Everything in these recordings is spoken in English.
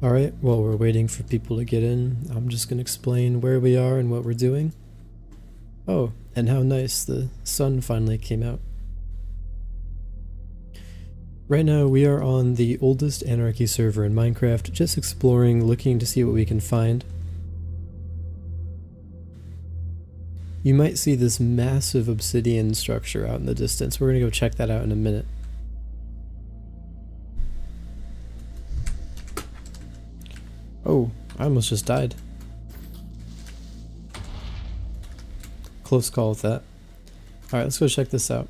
Alright, while we're waiting for people to get in, I'm just gonna explain where we are and what we're doing. Oh, and how nice the sun finally came out. Right now we are on the oldest anarchy server in Minecraft, just exploring, looking to see what we can find. You might see this massive obsidian structure out in the distance. We're gonna go check that out in a minute. Oh, I almost just died. Close call with that. Alright, let's go check this out.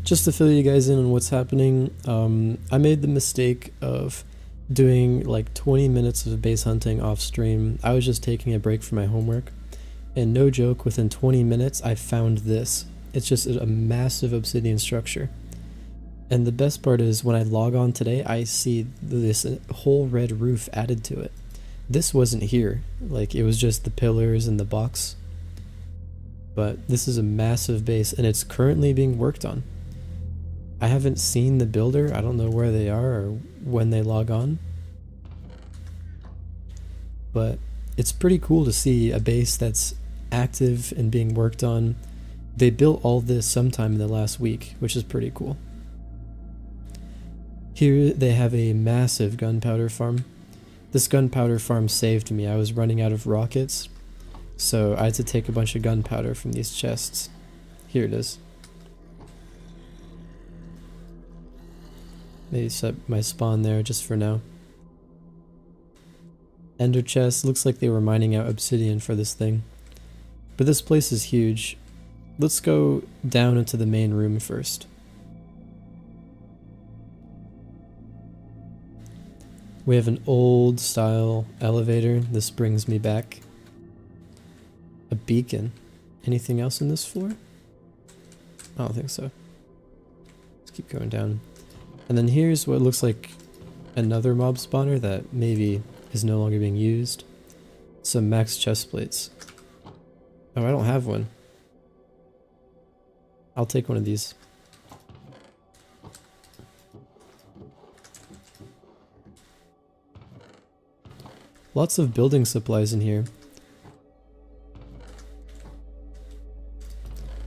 Just to fill you guys in on what's happening, I made the mistake of doing like 20 minutes of base hunting off stream. I was just taking a break from my homework, and no joke, within 20 minutes I found this. It's just a massive obsidian structure. And the best part is when I log on today, I see this whole red roof added to it. This wasn't here, like it was just the pillars and the box. But this is a massive base and it's currently being worked on. I haven't seen the builder, I don't know where they are or when they log on. But it's pretty cool to see a base that's active and being worked on. They built all this sometime in the last week, which is pretty cool. Here they have a massive gunpowder farm. This gunpowder farm saved me. I was running out of rockets, so I had to take a bunch of gunpowder from these chests. Here it is. Maybe set my spawn there just for now. Ender chest, looks like they were mining out obsidian for this thing. But this place is huge. Let's go down into the main room first. We have an old style elevator. This brings me back. A beacon. Anything else in this floor? I don't think so. Let's keep going down. And then here's what looks like another mob spawner that maybe is no longer being used. Some max chest plates. Oh, I don't have one. I'll take one of these. Lots of building supplies in here.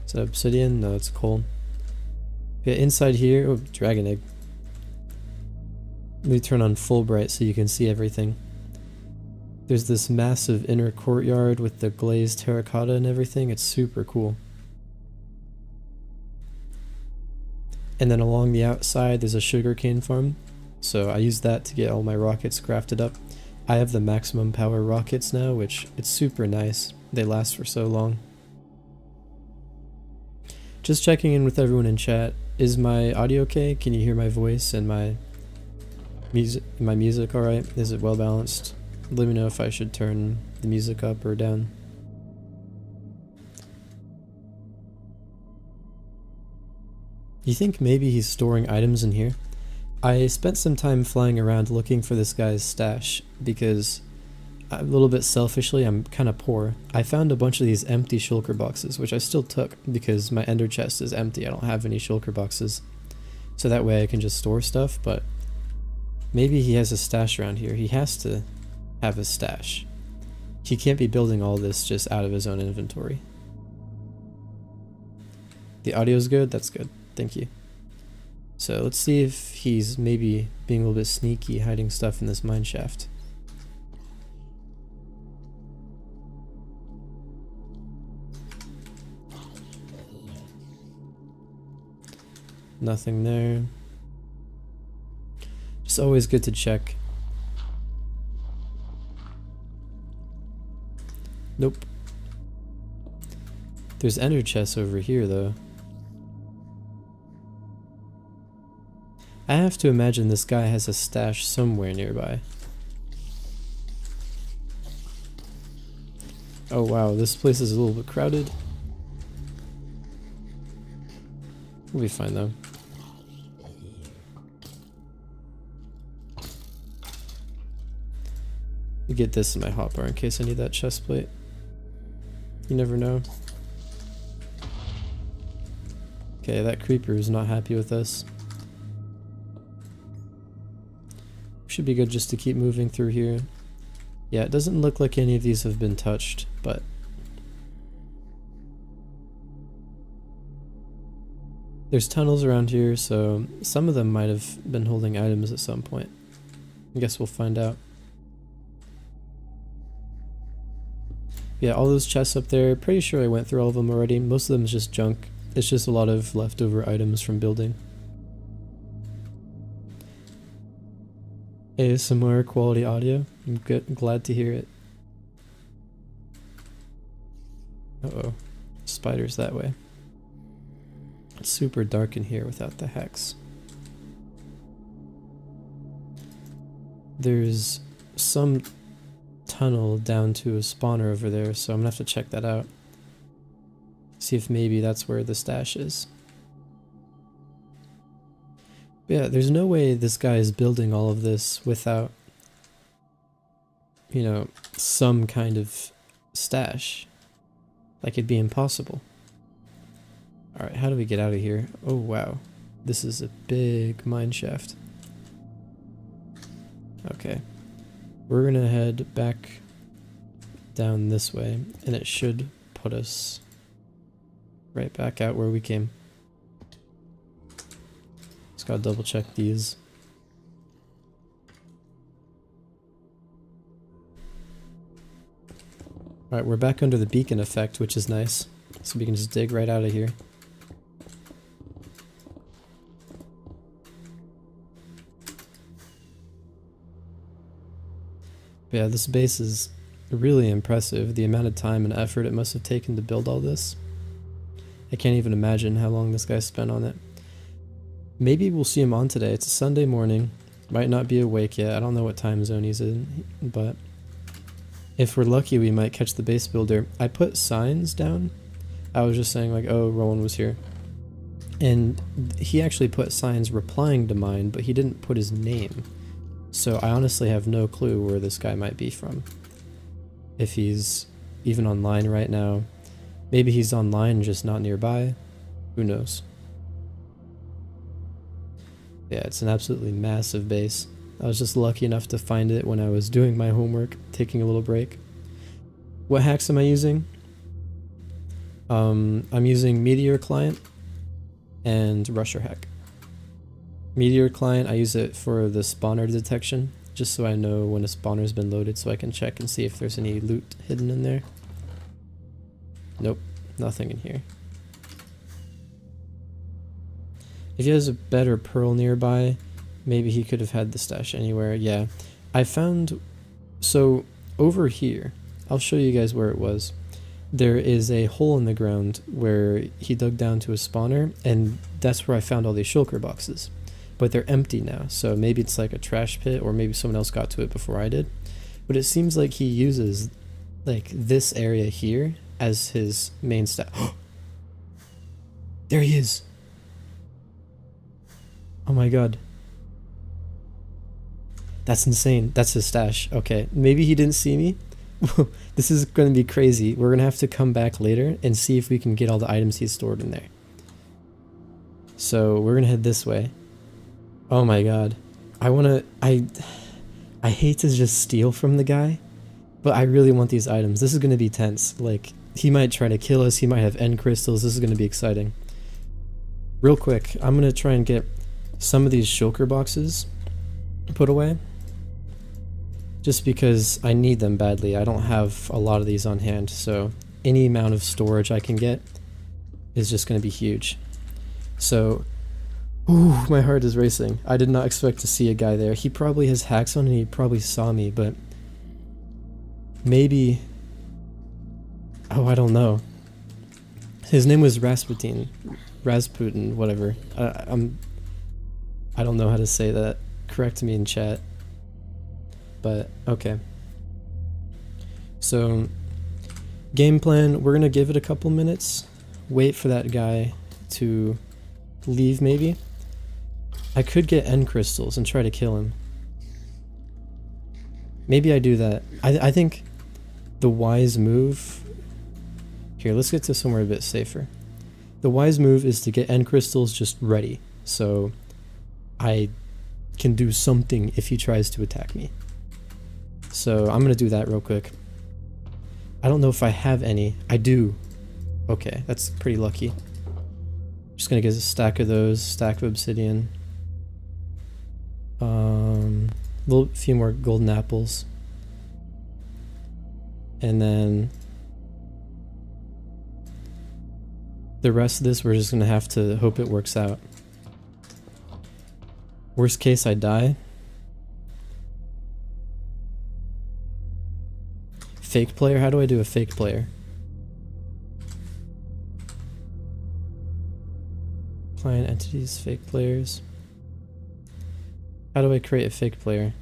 Is that obsidian? No, it's coal. Yeah, inside here, oh, dragon egg. Let me turn on full bright so you can see everything. There's this massive inner courtyard with the glazed terracotta and everything. It's super cool. And then along the outside there's a sugarcane farm. So I use that to get all my rockets crafted up. I have the maximum power rockets now, which it's super nice. They last for so long. Just checking in with everyone in chat. Is my audio okay? Can you hear my voice and my music alright? Is it well balanced? Let me know if I should turn the music up or down. You think maybe he's storing items in here? I spent some time flying around looking for this guy's stash because, a little bit selfishly, I'm kind of poor. I found a bunch of these empty shulker boxes, which I still took because my ender chest is empty. I don't have any shulker boxes. So that way I can just store stuff, but maybe he has a stash around here. He has to have a stash. He can't be building all this just out of his own inventory. The audio's good? That's good. Thank you. So let's see if he's maybe being a little bit sneaky, hiding stuff in this mine shaft. Nothing there. Just always good to check. Nope. There's ender chests over here though. I have to imagine this guy has a stash somewhere nearby. Oh wow, this place is a little bit crowded. We'll be fine though. Get this in my hotbar in case I need that chest plate. You never know. Okay, that creeper is not happy with us. Should be good just to keep moving through here. Yeah, it doesn't look like any of these have been touched, but... There's tunnels around here, so some of them might have been holding items at some point. I guess we'll find out. Yeah, all those chests up there, pretty sure I went through all of them already. Most of them is just junk. It's just a lot of leftover items from building. ASMR quality audio. I'm glad to hear it. Uh-oh. Spiders that way. It's super dark in here without the hex. There's some tunnel down to a spawner over there, so I'm gonna have to check that out. See if maybe that's where the stash is. But yeah, there's no way this guy is building all of this without, you know, some kind of stash. Like, it'd be impossible. Alright, how do we get out of here? Oh wow, this is a big mine shaft. Okay, we're gonna head back down this way, and it should put us right back out where we came. Just gotta double check these. Alright, we're back under the beacon effect, which is nice. So we can just dig right out of here. But yeah, this base is really impressive. The amount of time and effort it must have taken to build all this. I can't even imagine how long this guy spent on it. Maybe we'll see him on today. It's a Sunday morning. Might not be awake yet. I don't know what time zone he's in, but if we're lucky, we might catch the base builder. I put signs down. I was just saying like, oh, Rowan was here. And he actually put signs replying to mine, but he didn't put his name. So I honestly have no clue where this guy might be from. If he's even online right now. Maybe he's online, just not nearby. Who knows? Yeah, it's an absolutely massive base. I was just lucky enough to find it when I was doing my homework, taking a little break. What hacks am I using? I'm using Meteor Client and Rusher Hack. Meteor Client, I use it for the spawner detection, just so I know when a spawner's been loaded so I can check and see if there's any loot hidden in there. Nope, nothing in here. If he has a better pearl nearby, maybe he could have had the stash anywhere. Yeah, I found... So, over here, I'll show you guys where it was. There is a hole in the ground where he dug down to a spawner, and that's where I found all these shulker boxes. But they're empty now, so maybe it's like a trash pit, or maybe someone else got to it before I did. But it seems like he uses like this area here as his main stash. There he is! Oh my god. That's insane. That's his stash. Okay, maybe he didn't see me. This is going to be crazy. We're going to have to come back later and see if we can get all the items he's stored in there. So we're going to head this way. Oh my god. I hate to just steal from the guy, but I really want these items. This is going to be tense. Like, he might try to kill us. He might have end crystals. This is going to be exciting. Real quick, I'm going to try and get some of these shulker boxes put away. Just because I need them badly. I don't have a lot of these on hand, so any amount of storage I can get is just going to be huge. So, ooh, my heart is racing. I did not expect to see a guy there. He probably has hacks on and he probably saw me, but maybe... Oh, I don't know. His name was Rasputin, whatever. I don't know how to say that. Correct me in chat. But, okay. So, game plan, we're gonna give it a couple minutes. Wait for that guy to leave, maybe. I could get end crystals and try to kill him. Maybe I do that. I think the wise move Here, let's get to somewhere a bit safer. The wise move is to get end crystals just ready, so I can do something if he tries to attack me. So I'm gonna do that real quick. I don't know if I have any. I do. Okay, that's pretty lucky. Just gonna get a stack of those, stack of obsidian. A few more golden apples. And then the rest of this we're just gonna have to hope it works out. Worst case, I die. Fake player? How do I do a fake player? Client entities, fake players. How do I create a fake player?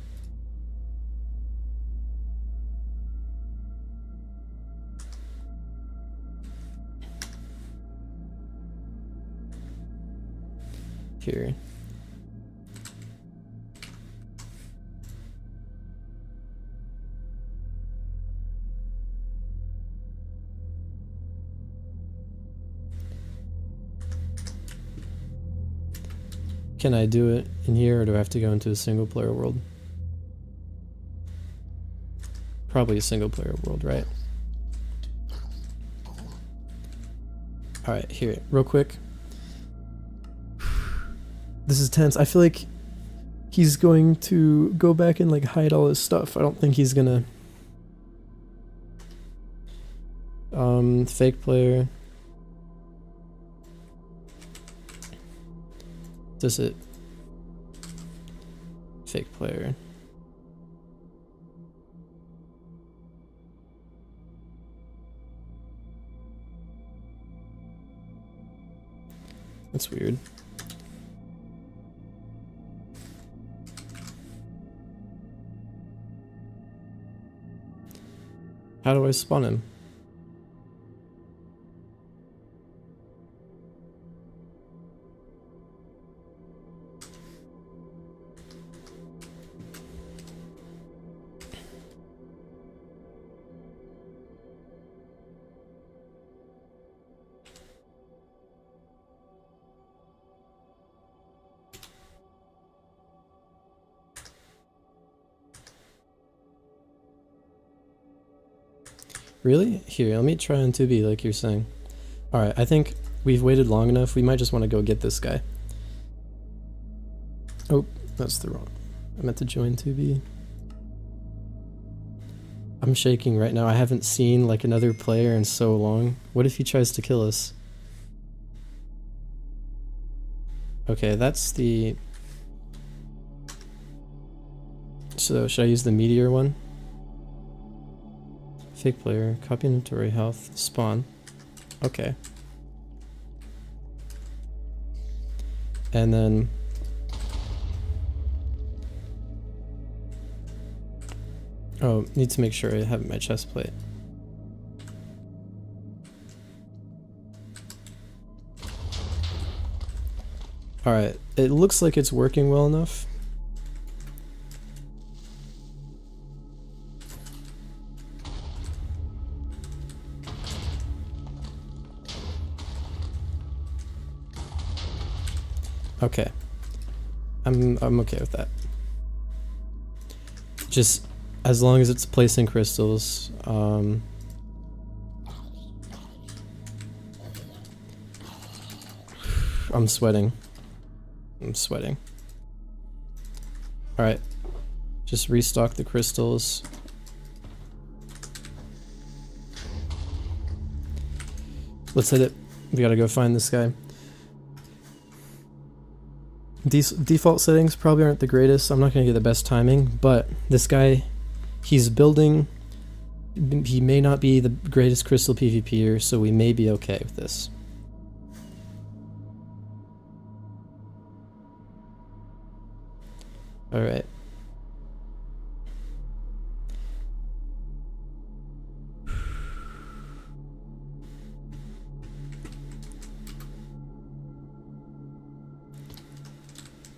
Here. Can I do it in here, or do I have to go into a single player world? Probably a single player world, right? Alright, here, real quick. This is tense. I feel like he's going to go back and like hide all his stuff. I don't think he's gonna... fake player. Does it? Fake player. That's weird. How do I spawn him? Really? Here, let me try on 2B like you're saying. Alright, I think we've waited long enough. We might just want to go get this guy. Oh, that's the wrong... I meant to join 2B. I'm shaking right now. I haven't seen like another player in so long. What if he tries to kill us? Okay, that's the... So, should I use the meteor one? Fake player, copy inventory, health, spawn. Okay. And then... Oh, need to make sure I have my chest plate. Alright, it looks like it's working well enough. Okay. I'm okay with that. Just as long as it's placing crystals, I'm sweating. I'm sweating. Alright. Just restock the crystals. Let's hit it. We gotta go find this guy. These default settings probably aren't the greatest. I'm not going to get the best timing, but this guy, he's building. He may not be the greatest crystal PvPer, so we may be okay with this. Alright.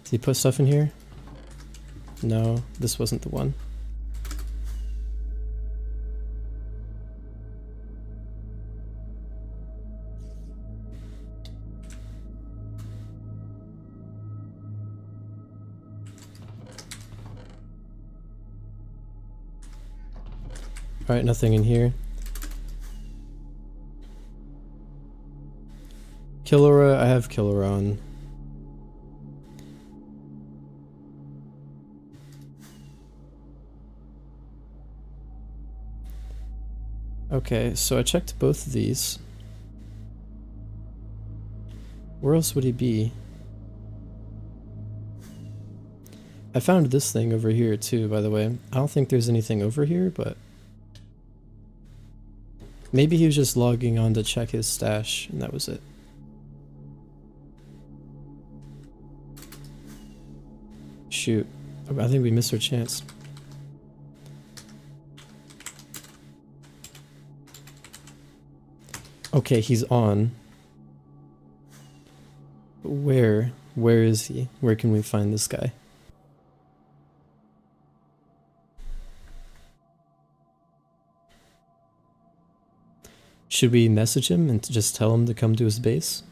Did he put stuff in here? No, this wasn't the one. Alright, nothing in here. Killora, I have Killora on. Okay, so I checked both of these. Where else would he be? I found this thing over here too, by the way. I don't think there's anything over here, but maybe he was just logging on to check his stash, and that was it. Shoot. I think we missed our chance. Okay, he's on. Where? Where is he? Where can we find this guy? Should we message him and just tell him to come to his base?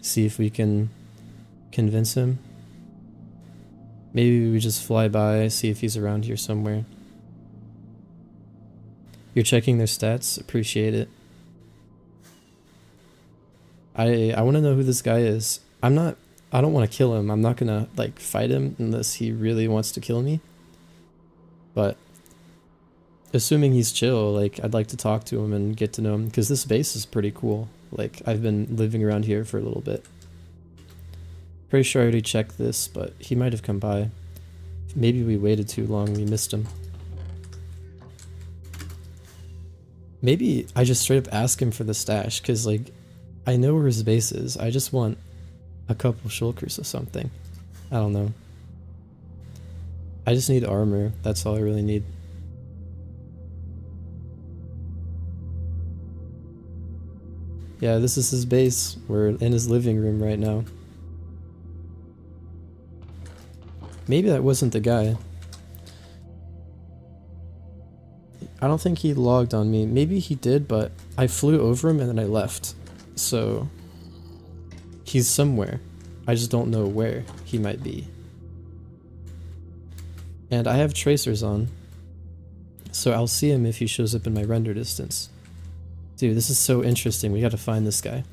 See if we can convince him? Maybe we just fly by, see if he's around here somewhere. You're checking their stats? Appreciate it. I want to know who this guy is. I don't want to kill him. I'm not gonna like fight him unless he really wants to kill me. But assuming he's chill, like I'd like to talk to him and get to know him, because this base is pretty cool. Like I've been living around here for a little bit. Pretty sure I already checked this, but he might have come by. Maybe we waited too long, we missed him. Maybe I just straight up ask him for the stash, because like I know where his base is. I just want a couple shulkers or something. I don't know. I just need armor. That's all I really need. Yeah, this is his base. We're in his living room right now. Maybe that wasn't the guy. I don't think he logged on me. Maybe he did, but I flew over him and then I left. So he's somewhere. I just don't know where he might be. And I have tracers on, so I'll see him if he shows up in my render distance. Dude, this is so interesting. We gotta find this guy.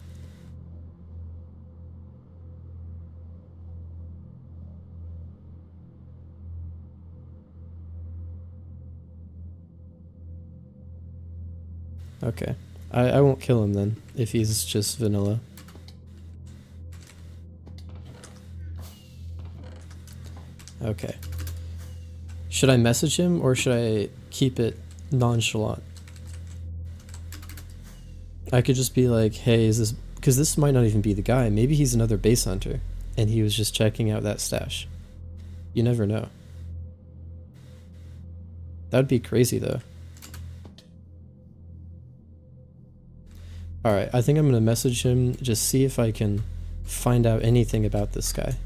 Okay. I won't kill him then, if he's just vanilla. Okay. Should I message him or should I keep it nonchalant? I could just be like, hey, is this... Because this might not even be the guy. Maybe he's another base hunter and he was just checking out that stash. You never know. That'd be crazy though. Alright, I think I'm gonna message him, just see if I can find out anything about this guy.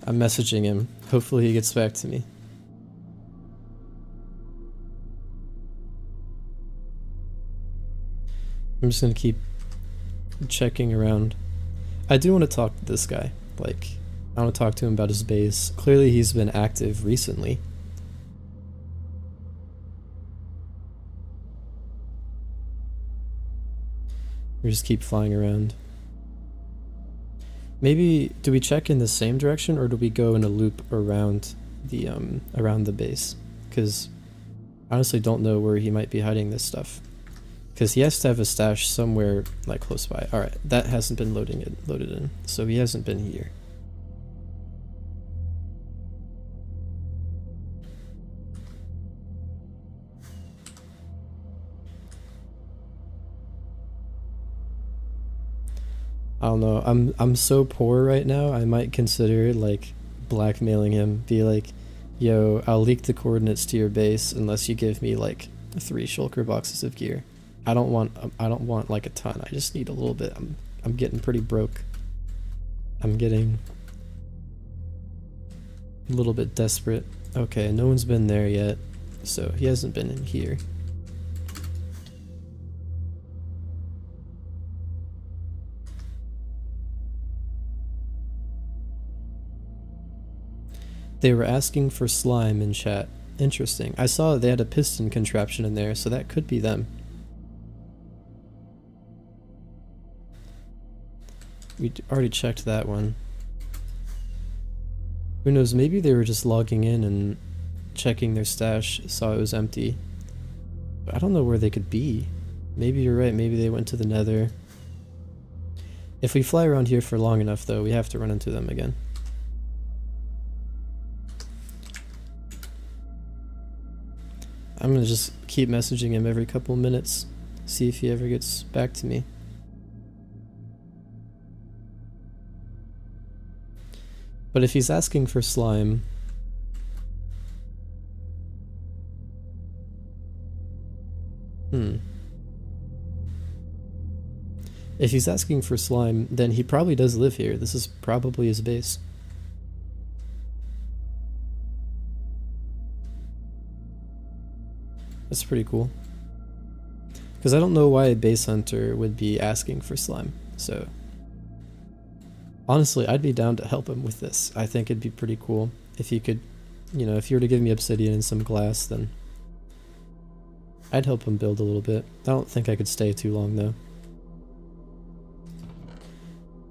I'm messaging him. Hopefully he gets back to me. I'm just gonna keep checking around. I do want to talk to this guy. Like, I want to talk to him about his base. Clearly he's been active recently. We just keep flying around. Maybe, do we check in the same direction or do we go in a loop around the base? Because I honestly don't know where he might be hiding this stuff. Because he has to have a stash somewhere like close by. Alright, that hasn't been loaded in, so he hasn't been here. I don't know, I'm so poor right now, I might consider like blackmailing him, be like, yo, I'll leak the coordinates to your base unless you give me like 3 shulker boxes of gear. I don't want like a ton. I just need a little bit. I'm getting pretty broke. I'm getting a little bit desperate. Okay, no one's been there yet, so he hasn't been in here. They were asking for slime in chat. Interesting. I saw they had a piston contraption in there, so that could be them. We already checked that one. Who knows, maybe they were just logging in and checking their stash, saw it was empty. But I don't know where they could be. Maybe you're right, maybe they went to the nether. If we fly around here for long enough though, we have to run into them again. I'm gonna just keep messaging him every couple minutes, see if he ever gets back to me. But if he's asking for slime... If he's asking for slime, then he probably does live here. This is probably his base. That's pretty cool. Because I don't know why a base hunter would be asking for slime, so... Honestly, I'd be down to help him with this. I think it'd be pretty cool if he could, you know, if you were to give me obsidian and some glass, then I'd help him build a little bit. I don't think I could stay too long though.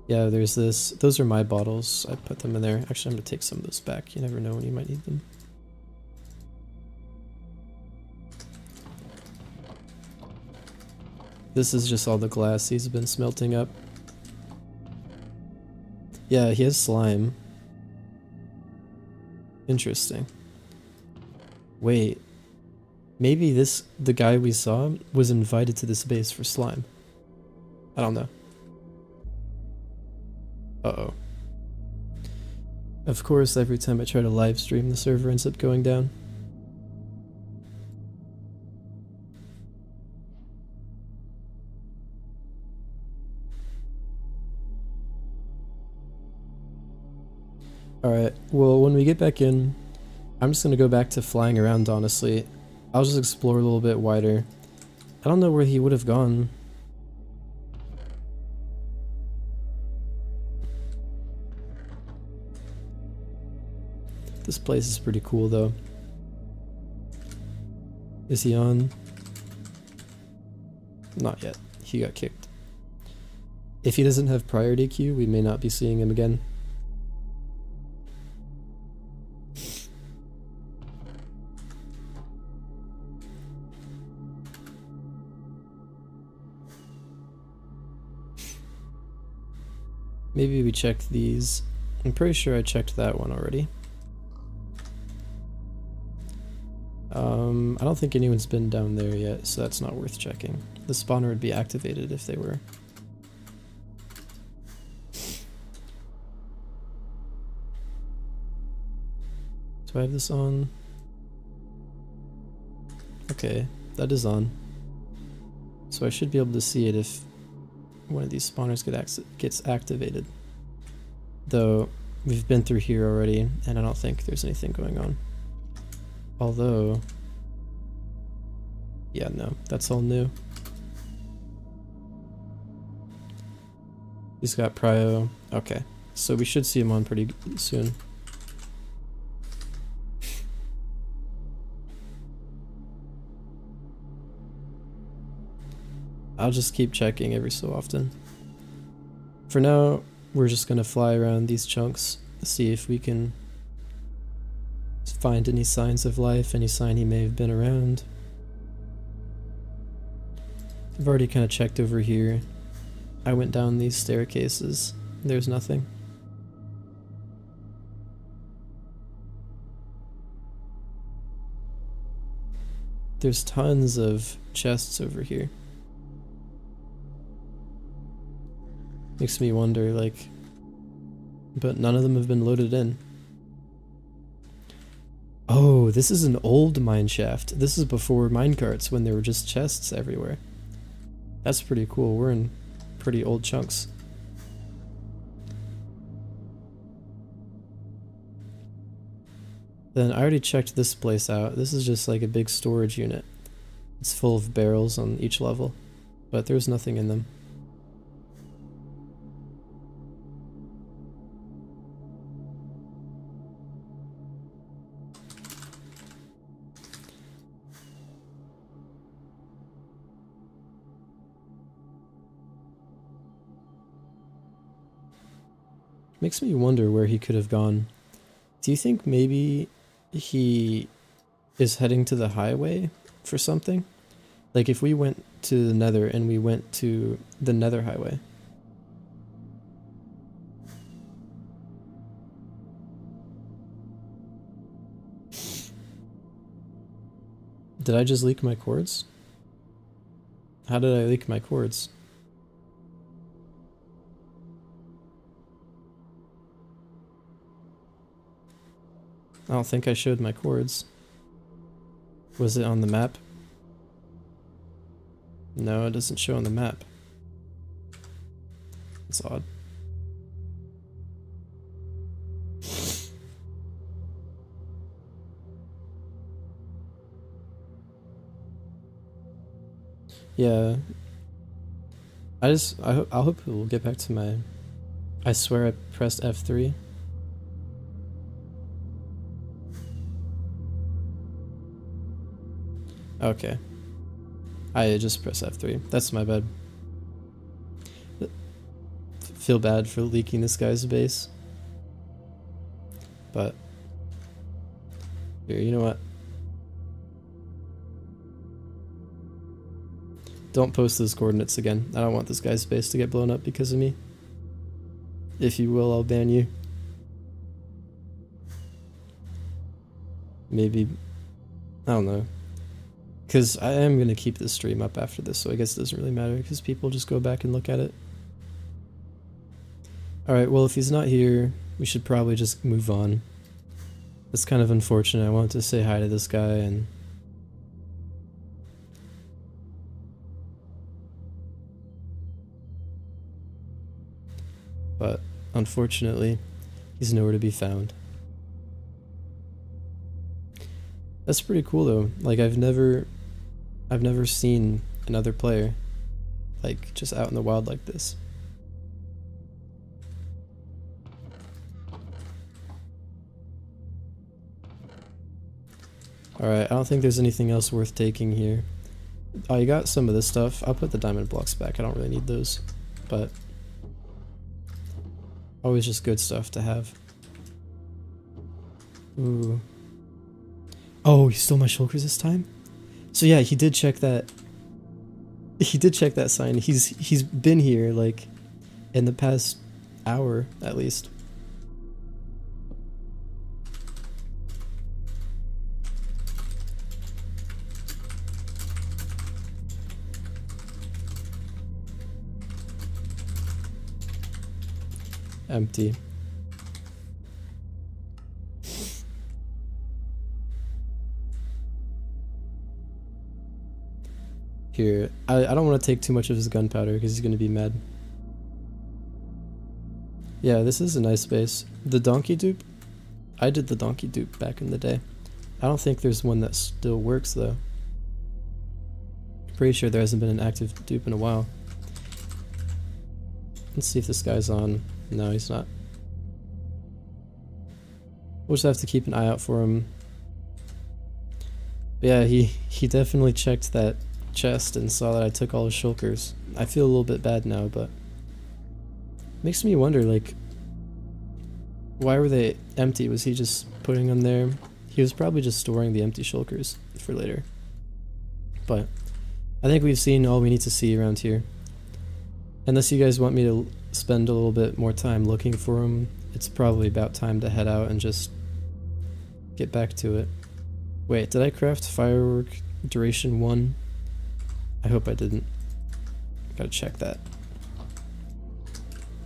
Yeah, there's this. Those are my bottles. I put them in there. Actually, I'm gonna take some of those back. You never know when you might need them. This is just all the glass he's been smelting up. Yeah, he has slime. Interesting. Wait. Maybe the guy we saw was invited to this base for slime. I don't know. Uh-oh. Of course, every time I try to live stream, the server ends up going down. Alright, well, when we get back in, I'm just gonna go back to flying around, honestly. I'll just explore a little bit wider. I don't know where he would have gone. This place is pretty cool, though. Is he on? Not yet. He got kicked. If he doesn't have priority queue, we may not be seeing him again. Maybe we checked these. I'm pretty sure I checked that one already. I don't think anyone's been down there yet, so that's not worth checking. The spawner would be activated if they were. Do I have this on? Okay, that is on. So I should be able to see it if one of these spawners gets activated. Though, we've been through here already, and I don't think there's anything going on. Although... yeah, no, that's all new. He's got prio. Okay, so we should see him on pretty soon. I'll just keep checking every so often. For now, we're just gonna fly around these chunks, see if we can find any signs of life, any sign he may have been around. I've already kind of checked over here. I went down these staircases. There's nothing. There's tons of chests over here. Makes me wonder, like, but none of them have been loaded in. Oh, this is an old mine shaft. This is before minecarts, when there were just chests everywhere. That's pretty cool. We're in pretty old chunks. Then I already checked this place out. This is just like a big storage unit. It's full of barrels on each level, but there's nothing in them. Makes me wonder where he could have gone. Do you think maybe he is heading to the highway for something? Like if we went to the Nether and we went to the Nether highway. Did I just leak my cords? How did I leak my cords? I don't think I showed my cords. Was it on the map? No, it doesn't show on the map. That's odd. Yeah. I hope it will get back to my... I swear I pressed F3. Okay. I just pressed F3. That's my bad. Feel bad for leaking this guy's base. But... Here, you know what? Don't post those coordinates again. I don't want this guy's base to get blown up because of me. If you will, I'll ban you. Maybe... I don't know. Because I am going to keep this stream up after this, so I guess it doesn't really matter because people just go back and look at it. Alright, well if he's not here, we should probably just move on. It's kind of unfortunate. I wanted to say hi to this guy and... But unfortunately, he's nowhere to be found. That's pretty cool though. Like I've never seen another player like just out in the wild like this. Alright, I don't think there's anything else worth taking here. Oh, you got some of this stuff. I'll put the diamond blocks back. I don't really need those. But always just good stuff to have. Ooh. Oh, he stole my shulkers this time? So yeah, he did check that. He did check that sign. He's been here like in the past hour at least. Empty. Here, I don't want to take too much of his gunpowder because he's going to be mad. Yeah, this is a nice base. The donkey dupe? I did the donkey dupe back in the day. I don't think there's one that still works though. Pretty sure there hasn't been an active dupe in a while. Let's see if this guy's on. No, he's not. We'll just have to keep an eye out for him. But yeah, he definitely checked that chest and saw that I took all his shulkers. I feel a little bit bad now, but makes me wonder, like, why were they empty? Was he just putting them there? He was probably just storing the empty shulkers for later. But I think we've seen all we need to see around here. Unless you guys want me to spend a little bit more time looking for them, it's probably about time to head out and just get back to it. Wait, did I craft firework duration 1? I hope I didn't. Gotta check that.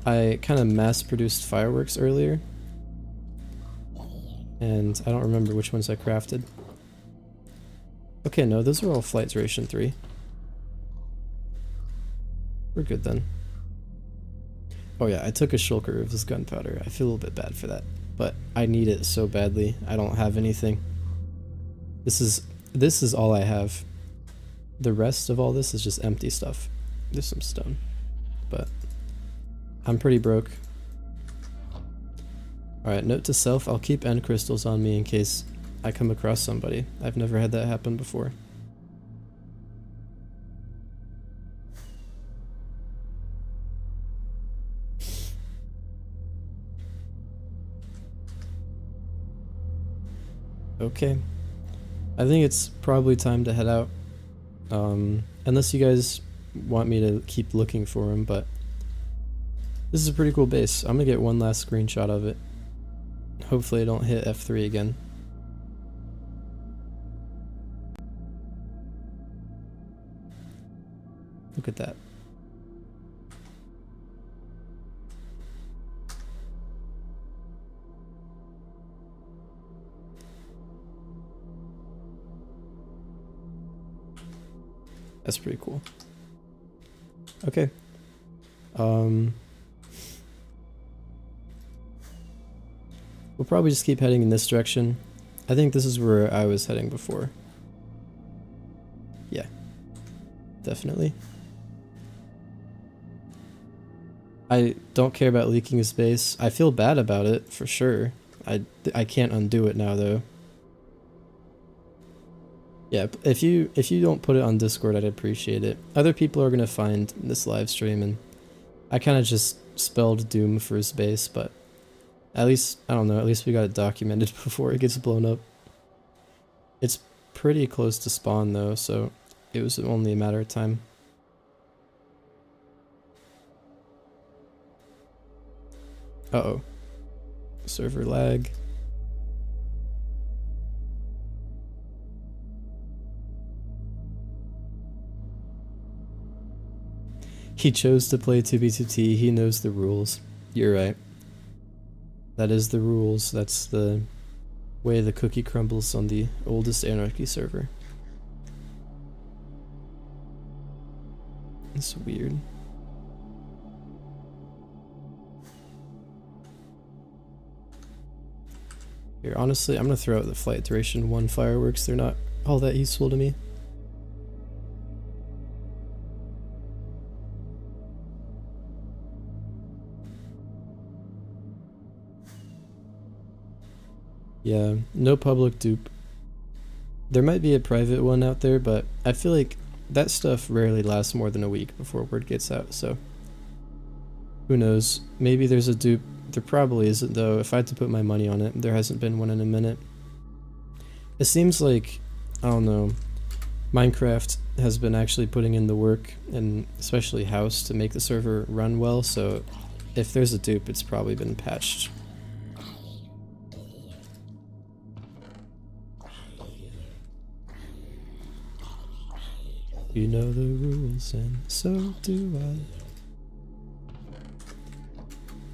I kind of mass-produced fireworks earlier, and I don't remember which ones I crafted. Okay, no, those are all flight duration 3. We're good then. Oh yeah, I took a shulker of his gunpowder. I feel a little bit bad for that, but I need it so badly. I don't have anything. This is all I have. The rest of all this is just empty stuff. There's some stone, but I'm pretty broke. Alright, note to self, I'll keep end crystals on me in case I come across somebody. I've never had that happen before. Okay. I think it's probably time to head out. Unless you guys want me to keep looking for him, but this is a pretty cool base. I'm gonna get one last screenshot of it. Hopefully I don't hit F3 again. Look at that. That's pretty cool. Okay. We'll probably just keep heading in this direction. I think this is where I was heading before. Yeah. Definitely. I don't care about leaking his base. I feel bad about it, for sure. I can't undo it now, though. Yeah, if you don't put it on Discord, I'd appreciate it. Other people are gonna find this live stream, and I kind of just spelled doom for his base, but at least, I don't know, at least we got it documented before it gets blown up. It's pretty close to spawn, though, so it was only a matter of time. Uh-oh. Server lag. He chose to play 2B2T, he knows the rules. You're right. That is the rules, that's the way the cookie crumbles on the oldest anarchy server. It's weird. Here, honestly, I'm gonna throw out the flight duration 1 fireworks, they're not all that useful to me. Yeah, no public dupe. There might be a private one out there, but I feel like that stuff rarely lasts more than a week before word gets out, so who knows? Maybe there's a dupe. There probably isn't, though. If I had to put my money on it, there hasn't been one in a minute. It seems like, I don't know, Minecraft has been actually putting in the work, and especially House, to make the server run well, so if there's a dupe, it's probably been patched. You know the rules, and so do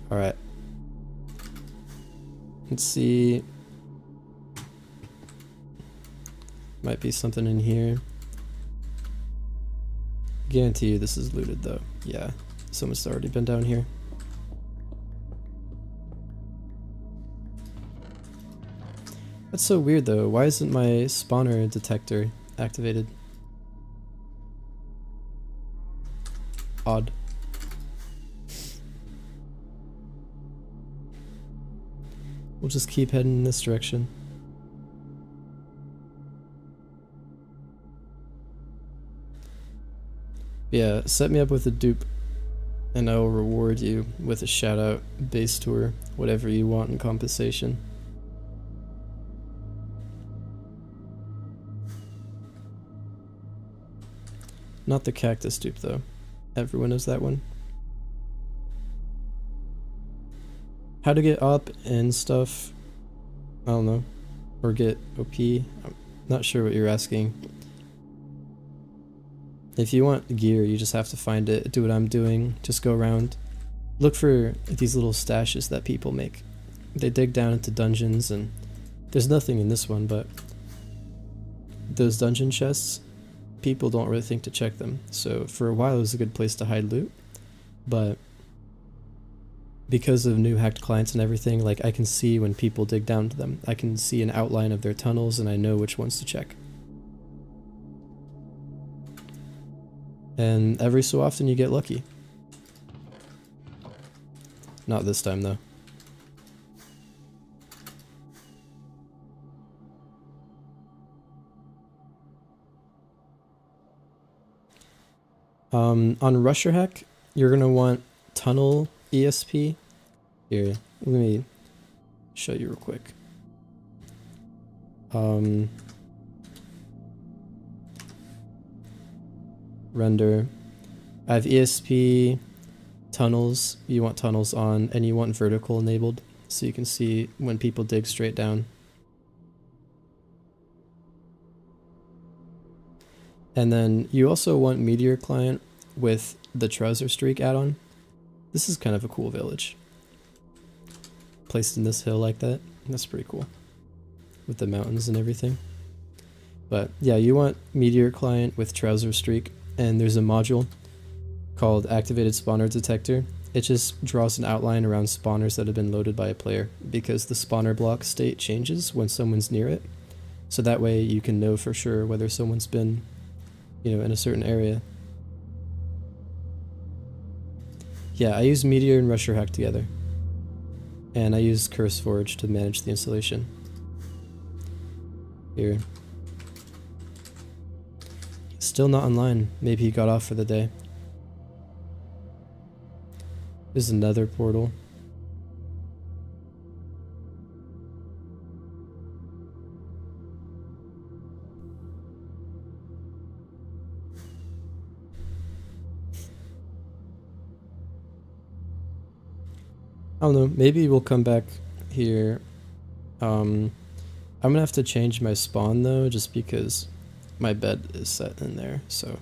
I. Alright. Let's see. Might be something in here. Guarantee you this is looted, though. Yeah, someone's already been down here. That's so weird, though. Why isn't my spawner detector activated? Odd. We'll just keep heading in this direction. Yeah, set me up with a dupe, and I will reward you with a shout out, base tour, whatever you want in compensation. Not the cactus dupe, though. Everyone knows that one. How to get up and stuff, I don't know. Or get OP, I'm not sure what you're asking. If you want gear, you just have to find it, do what I'm doing, just go around. Look for these little stashes that people make. They dig down into dungeons, and there's nothing in this one, but those dungeon chests, people don't really think to check them. So for a while it was a good place to hide loot, but because of new hacked clients and everything, like, I can see when people dig down to them. I can see an outline of their tunnels, and I know which ones to check. And every so often you get lucky. Not this time, though. On Rusher Hack, you're gonna want Tunnel ESP. Here, let me show you real quick. Render. I have ESP, tunnels. You want tunnels on, and you want vertical enabled, so you can see when people dig straight down. And then you also want Meteor Client with the Trouser Streak add-on. This is kind of a cool village. Placed in this hill like that. That's pretty cool. With the mountains and everything. But yeah, you want Meteor Client with Trouser Streak, and there's a module called Activated Spawner Detector. It just draws an outline around spawners that have been loaded by a player, because the spawner block state changes when someone's near it. So that way you can know for sure whether someone's been, you know, in a certain area. Yeah, I use Meteor and Rusher Hack together. And I use CurseForge to manage the installation. Here. Still not online. Maybe he got off for the day. There's another portal. I don't know, maybe we'll come back here. I'm gonna have to change my spawn though, just because my bed is set in there, so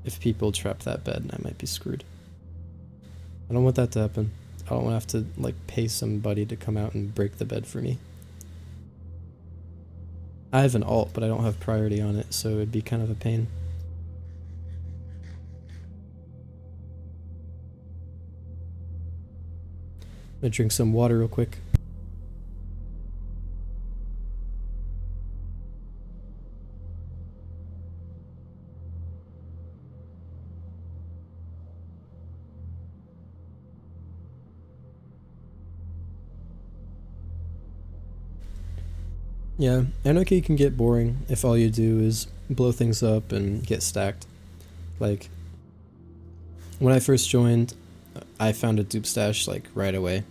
if people trap that bed, I might be screwed. I don't want that to happen. I don't want to have to like pay somebody to come out and break the bed for me. I have an alt, but I don't have priority on it, so it'd be kind of a pain. I'm gonna drink some water real quick. Yeah, anarchy can get boring if all you do is blow things up and get stacked. Like, when I first joined, I found a dupe stash like right away,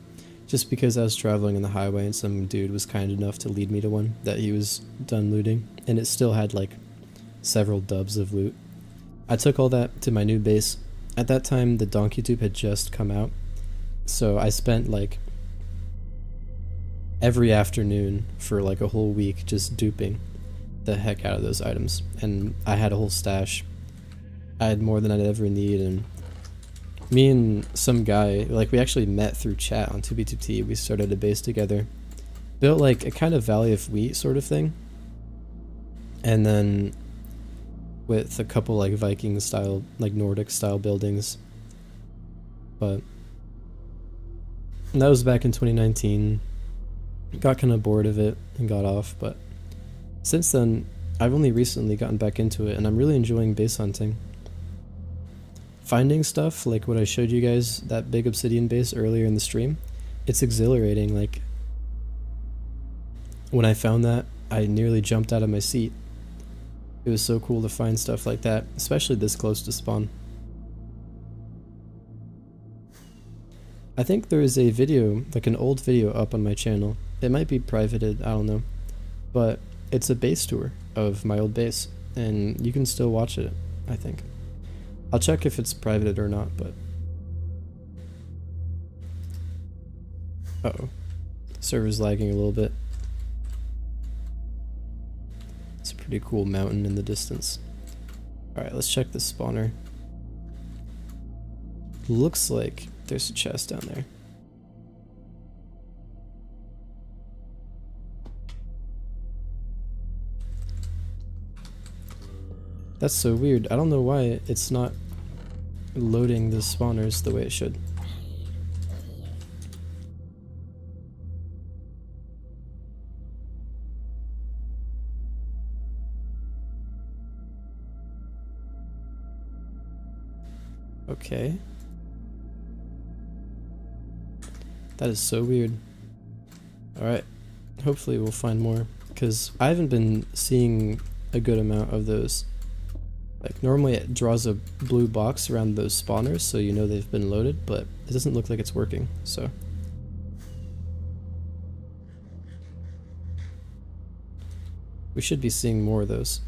just because I was traveling on the highway and some dude was kind enough to lead me to one that he was done looting, and it still had like several dubs of loot. I took all that to my new base. At that time, the donkey dupe had just come out, so I spent like every afternoon for like a whole week just duping the heck out of those items, and I had a whole stash. I had more than I'd ever need, and me and some guy, like, we actually met through chat on 2B2T. We started a base together, built like a kind of Valley of Wheat sort of thing, and then with a couple like Viking style, like Nordic style buildings. But that was back in 2019. Got kind of bored of it and got off, but since then I've only recently gotten back into it, and I'm really enjoying base hunting. Finding stuff like what I showed you guys, that big obsidian base earlier in the stream, it's exhilarating. Like, when I found that, I nearly jumped out of my seat. It was so cool to find stuff like that, especially this close to spawn. I think there is a video, like an old video up on my channel. It might be privated, I don't know. But it's a base tour of my old base, and you can still watch it, I think. I'll check if it's privated or not, but... Uh-oh. Server's lagging a little bit. It's a pretty cool mountain in the distance. Alright, let's check the spawner. Looks like there's a chest down there. That's so weird. I don't know why it's not loading the spawners the way it should. Okay. That is so weird. Alright. Hopefully we'll find more, because I haven't been seeing a good amount of those. Like, normally it draws a blue box around those spawners so you know they've been loaded, but it doesn't look like it's working, so. We should be seeing more of those.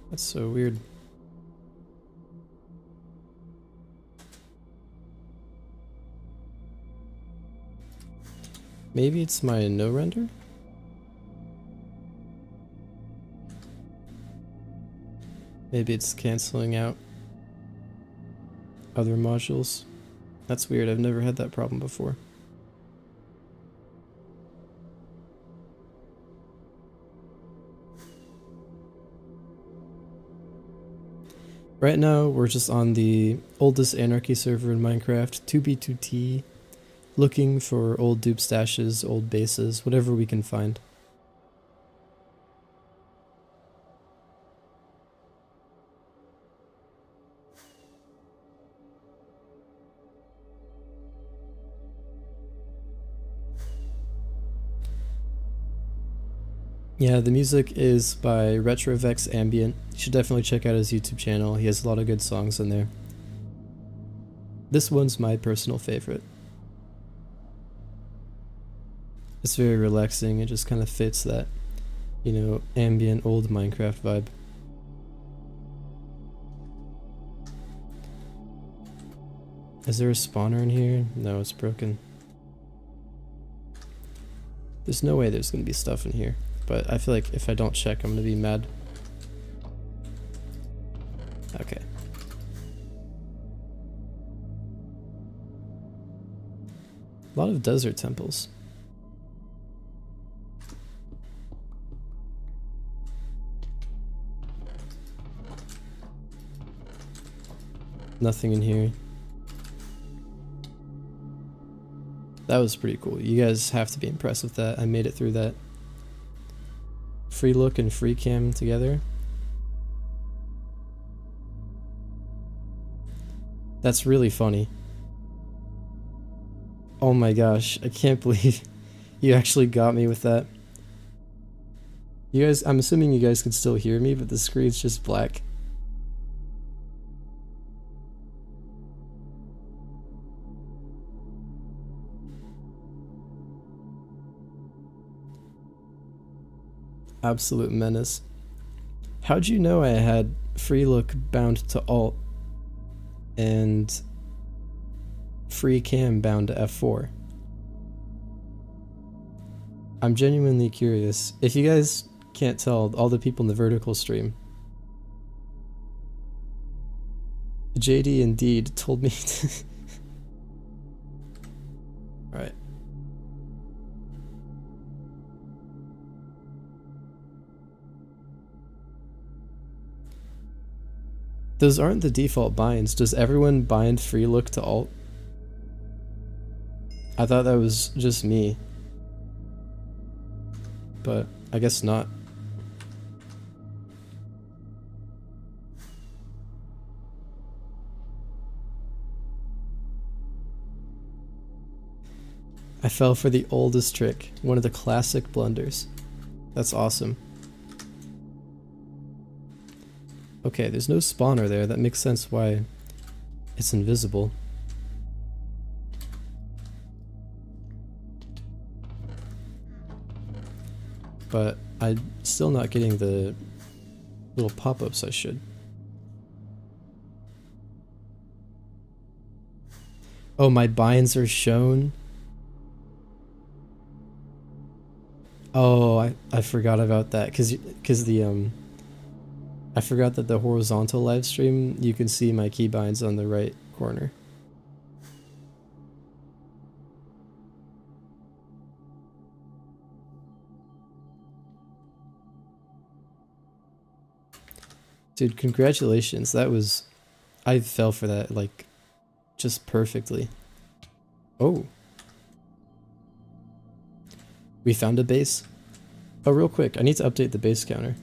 That's so weird. Maybe it's my no render? Maybe it's canceling out other modules. That's weird, I've never had that problem before. Right now, we're just on the oldest anarchy server in Minecraft, 2b2t, looking for old dupe stashes, old bases, whatever we can find. Yeah, the music is by Retrovex Ambient. You should definitely check out his YouTube channel. He has a lot of good songs in there. This one's my personal favorite. It's very relaxing. It just kind of fits that, you know, ambient old Minecraft vibe. Is there a spawner in here? No, it's broken. There's no way there's gonna be stuff in here, but I feel like if I don't check, I'm gonna be mad. Okay. A lot of desert temples. Nothing in here. That was pretty cool. You guys have to be impressed with that. I made it through that. Free look and free cam together. That's really funny. Oh my gosh, I can't believe you actually got me with that. You guys, I'm assuming you guys can still hear me, but the screen's just black. Absolute menace. How'd you know I had free look bound to alt and free cam bound to F4? I'm genuinely curious. If you guys can't tell, all the people in the vertical stream, JD indeed told me to Alright. Those aren't the default binds. Does everyone bind free look to alt? I thought that was just me. But I guess not. I fell for the oldest trick. One of the classic blunders. That's awesome. Okay, there's no spawner there. That makes sense why it's invisible. But I'm still not getting the little pop-ups I should. Oh, my binds are shown? Oh, I forgot about that, cause the I forgot that the horizontal live stream, you can see my keybinds on the right corner. Dude, congratulations. That was... I fell for that, like, just perfectly. Oh. We found a base. Oh, real quick, I need to update the base counter.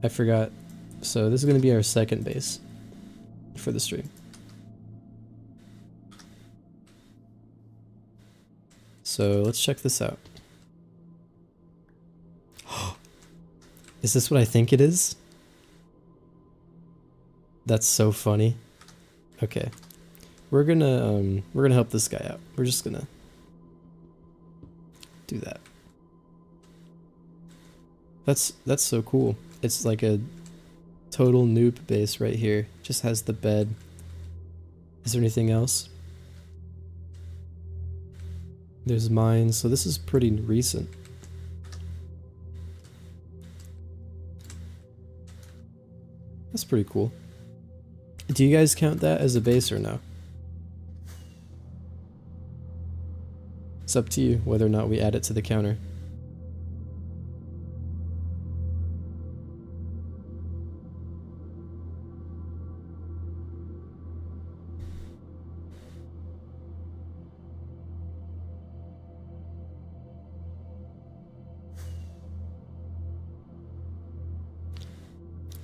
I forgot. So this is going to be our second base. for the stream. So let's check this out. Is this what I think it is? That's so funny. Okay. We're gonna help this guy out. We're just gonna do that. That's so cool. It's like a total noob base right here. Just has the bed. Is there anything else? There's mines, so this is pretty recent. That's pretty cool. Do you guys count that as a base or no? It's up to you whether or not we add it to the counter.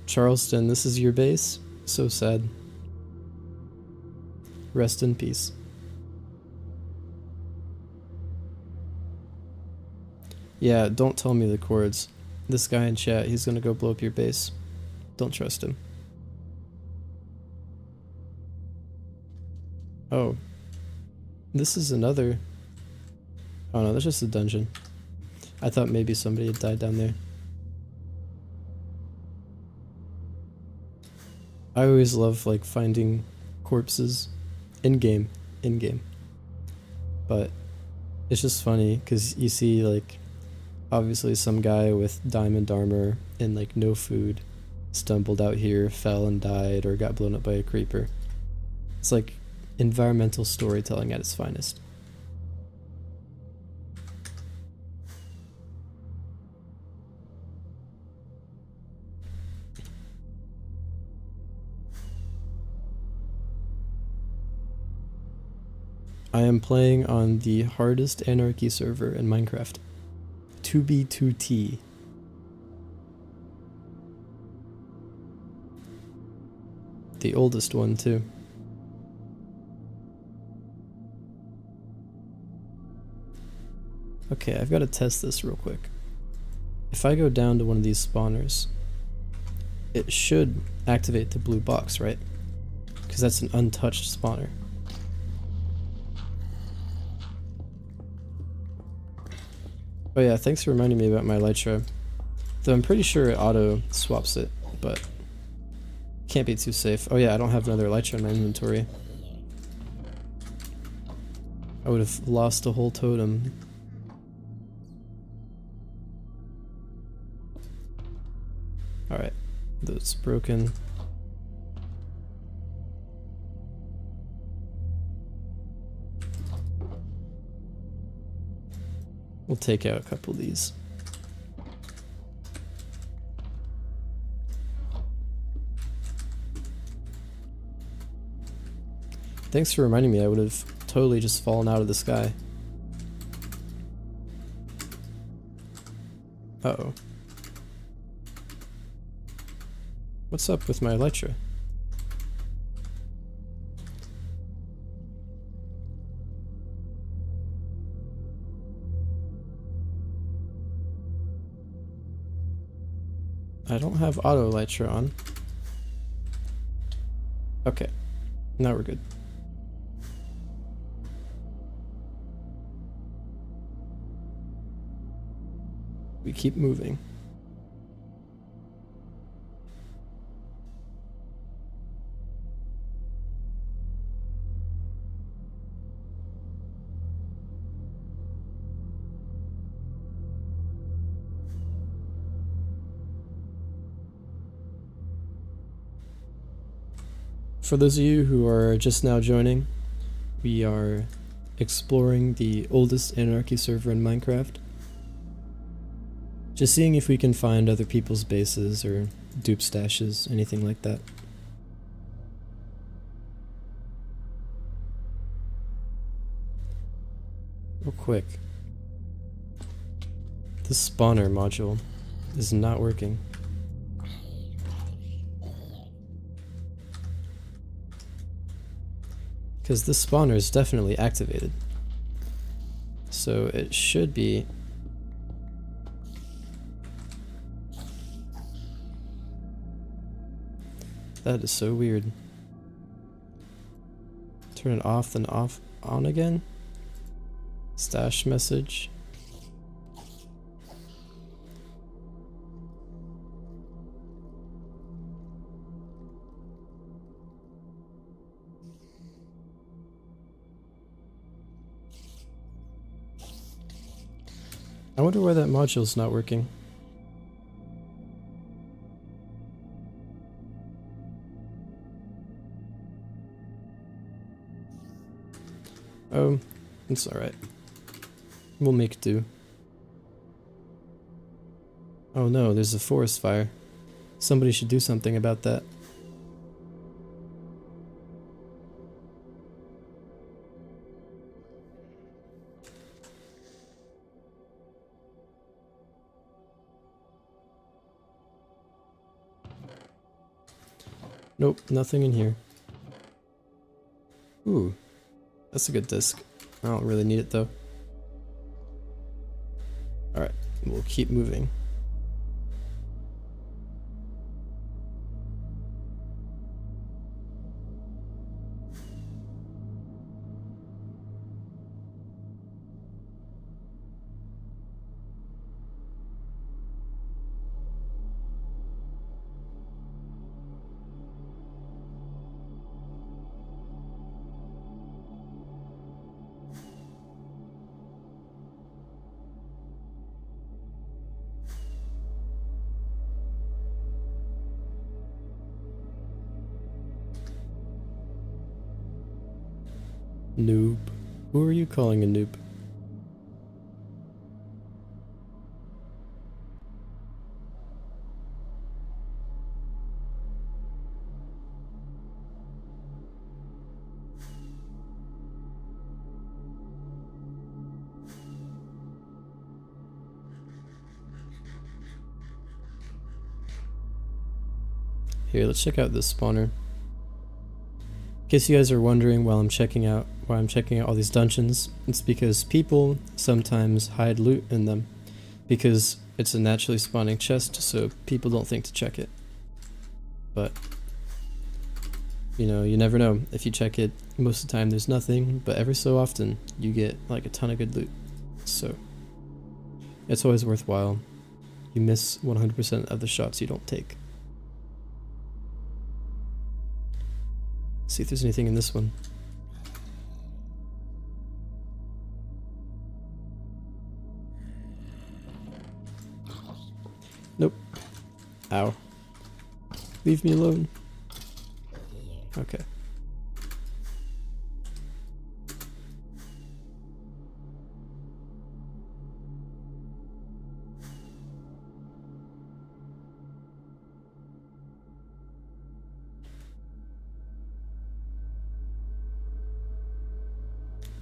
Charleston, this is your base? So sad. Rest in peace. Yeah, don't tell me the chords. This guy in chat, he's gonna go blow up your base. Don't trust him. Oh. This is another... Oh no, that's just a dungeon. I thought maybe somebody had died down there. I always love like finding corpses in-game. But it's just funny because you see like obviously some guy with diamond armor and like no food stumbled out here, fell and died, or got blown up by a creeper. It's like environmental storytelling at its finest. I am playing on the hardest anarchy server in Minecraft. 2B2T. The oldest one too. Okay, I've got to test this real quick. If I go down to one of these spawners, it should activate the blue box, right? Because that's an untouched spawner. Oh yeah, thanks for reminding me about my elytra. Though I'm pretty sure it auto swaps it, but can't be too safe. Oh yeah, I don't have another elytra in my inventory. I would have lost a whole totem. Alright, that's broken. We'll take out a couple of these. Thanks for reminding me, I would have totally just fallen out of the sky. Uh-oh. What's up with my elytra? I don't have auto elytra on. Okay, now we're good. We keep moving. For those of you who are just now joining, we are exploring the oldest anarchy server in Minecraft. Just seeing if we can find other people's bases or dupe stashes, anything like that. Real quick. The spawner module is not working. Because this spawner is definitely activated. So it should be... That is so weird. Turn it off, then off, on again? Stash message. I wonder why that module's not working. Oh, it's alright. We'll make do. Oh no, there's a forest fire. Somebody should do something about that. Nope, nothing in here. Ooh, that's a good disc. I don't really need it though. Alright, we'll keep moving. Noob. Who are you calling a noob? Here, let's check out this spawner. In case you guys are wondering why I'm checking out all these dungeons, it's because people sometimes hide loot in them because it's a naturally spawning chest, so people don't think to check it. But you know, you never know. If you check it, most of the time there's nothing, but every so often you get like a ton of good loot. So it's always worthwhile. You miss 100% of the shots you don't take. See if there's anything in this one. Nope. Ow. Leave me alone. Okay.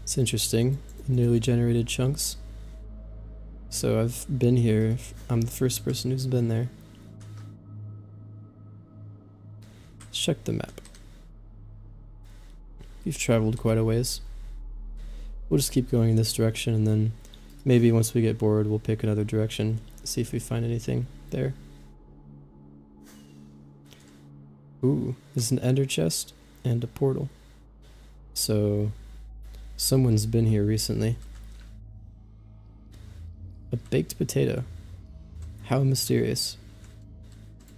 It's interesting. Newly generated chunks. So I've been here. I'm the first person who's been there. Let's check the map. We've traveled quite a ways. We'll just keep going in this direction, and then maybe once we get bored we'll pick another direction, see if we find anything there. Ooh, there's an ender chest and a portal. So someone's been here recently. A baked potato. How mysterious.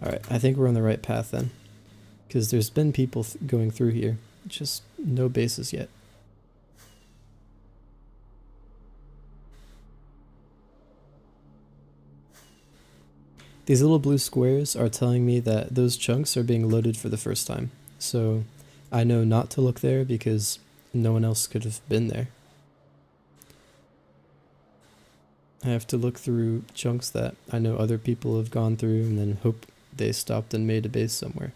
Alright, I think we're on the right path then. Because there's been people going through here. Just no bases yet. These little blue squares are telling me that those chunks are being loaded for the first time. So I know not to look there because no one else could have been there. I have to look through chunks that I know other people have gone through and then hope they stopped and made a base somewhere.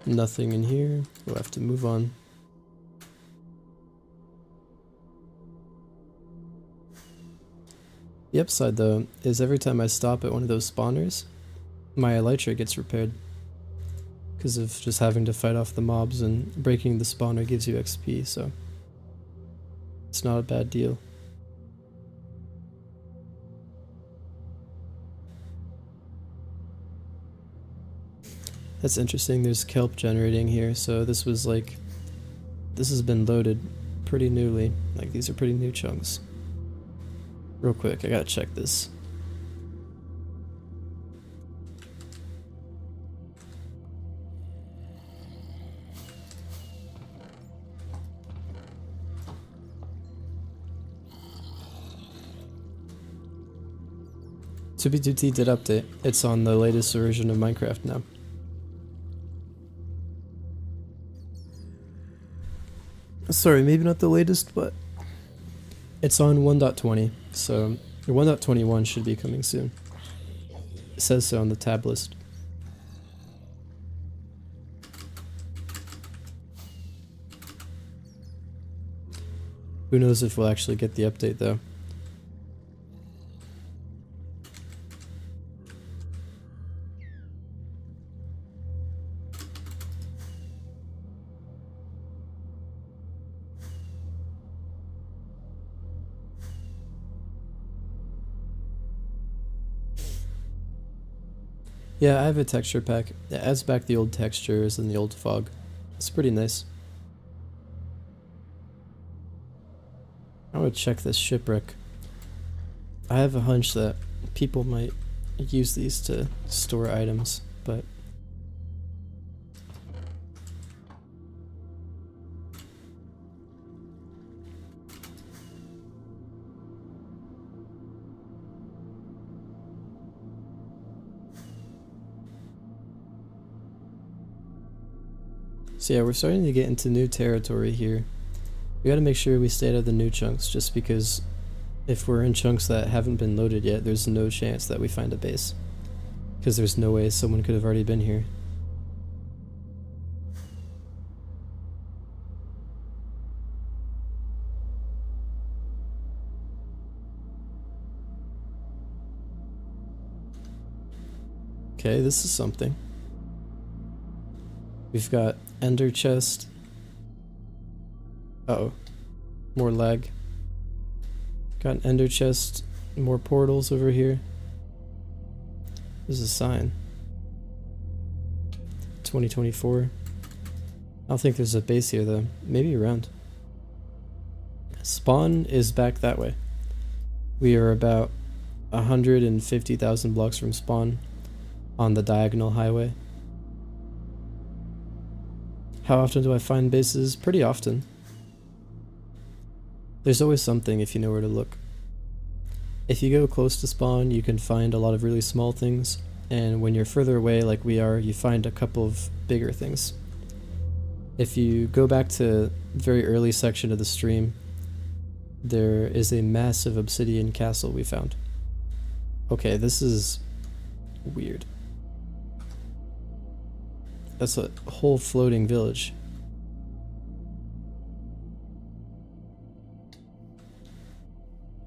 Nothing in here. We'll have to move on. The upside though is every time I stop at one of those spawners, my elytra gets repaired. Because of just having to fight off the mobs, and breaking the spawner gives you XP, so it's not a bad deal. That's interesting, there's kelp generating here, so this was like, this has been loaded pretty newly, like these are pretty new chunks. Real quick, I gotta check this. Tubi2T did update, it's on the latest version of Minecraft now. Sorry, maybe not the latest, but it's on 1.20, so 1.21 should be coming soon. It says so on the tab list. Who knows if we'll actually get the update though. Yeah, I have a texture pack. It adds back the old textures and the old fog. It's pretty nice. I want to check this shipwreck. I have a hunch that people might use these to store items, but so yeah, we're starting to get into new territory here. We gotta make sure we stay out of the new chunks, just because if we're in chunks that haven't been loaded yet, there's no chance that we find a base. Because there's no way someone could have already been here. Okay, this is something. We've got ender chest. Uh-oh. More lag. Got an ender chest. More portals over here. There's a sign. 2024. I don't think there's a base here though. Maybe around. Spawn is back that way. We are about 150,000 blocks from spawn on the diagonal highway. How often do I find bases? Pretty often. There's always something if you know where to look. If you go close to spawn, you can find a lot of really small things, and when you're further away like we are, you find a couple of bigger things. If you go back to the very early section of the stream, there is a massive obsidian castle we found. Okay, this is weird. That's a whole floating village.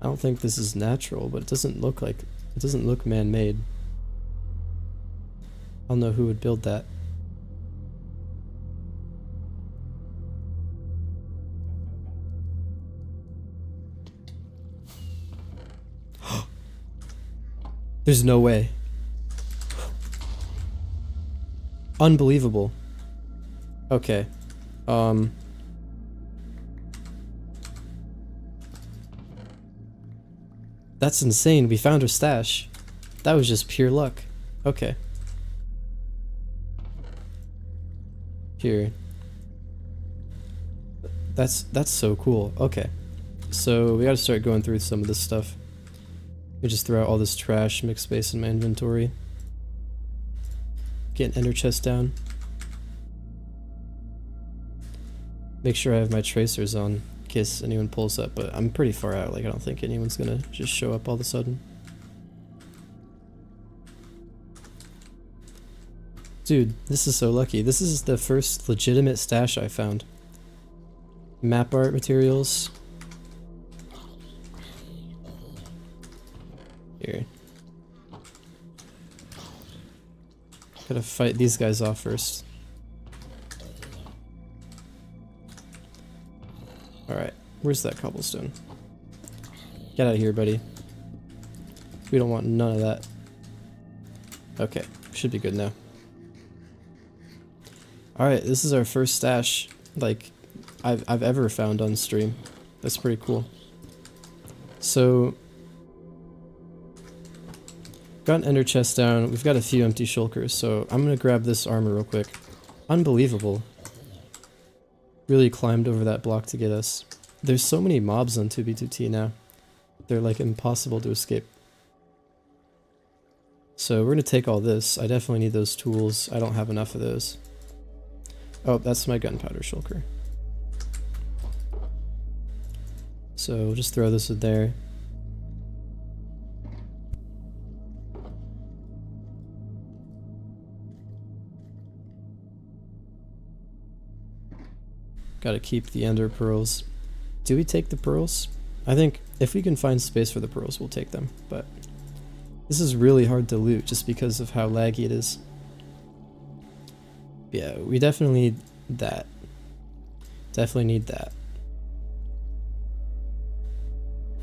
I don't think this is natural, but it doesn't look man-made. I don't know who would build that. There's no way. Unbelievable. Okay. That's insane. We found her stash. That was just pure luck. Okay. Here. That's so cool. Okay. So we gotta start going through some of this stuff. We just throw out all this trash, make space in my inventory. Get an ender chest down. Make sure I have my tracers on in case anyone pulls up, but I'm pretty far out, like I don't think anyone's gonna just show up all of a sudden. Dude, this is so lucky. This is the first legitimate stash I found. Map art materials. Here. Gotta fight these guys off first. Alright, where's that cobblestone? Get out of here, buddy. We don't want none of that. Okay, should be good now. Alright, this is our first stash, like, I've ever found on stream. That's pretty cool. So, got an ender chest down, we've got a few empty shulkers, so I'm gonna grab this armor real quick. Unbelievable. Really climbed over that block to get us. There's so many mobs on 2b2t now. They're like impossible to escape. So we're gonna take all this. I definitely need those tools. I don't have enough of those. Oh, that's my gunpowder shulker. So we'll just throw this in there. Gotta keep the ender pearls. Do we take the pearls? I think if we can find space for the pearls, we'll take them, but this is really hard to loot just because of how laggy it is. Yeah, we definitely need that. Definitely need that.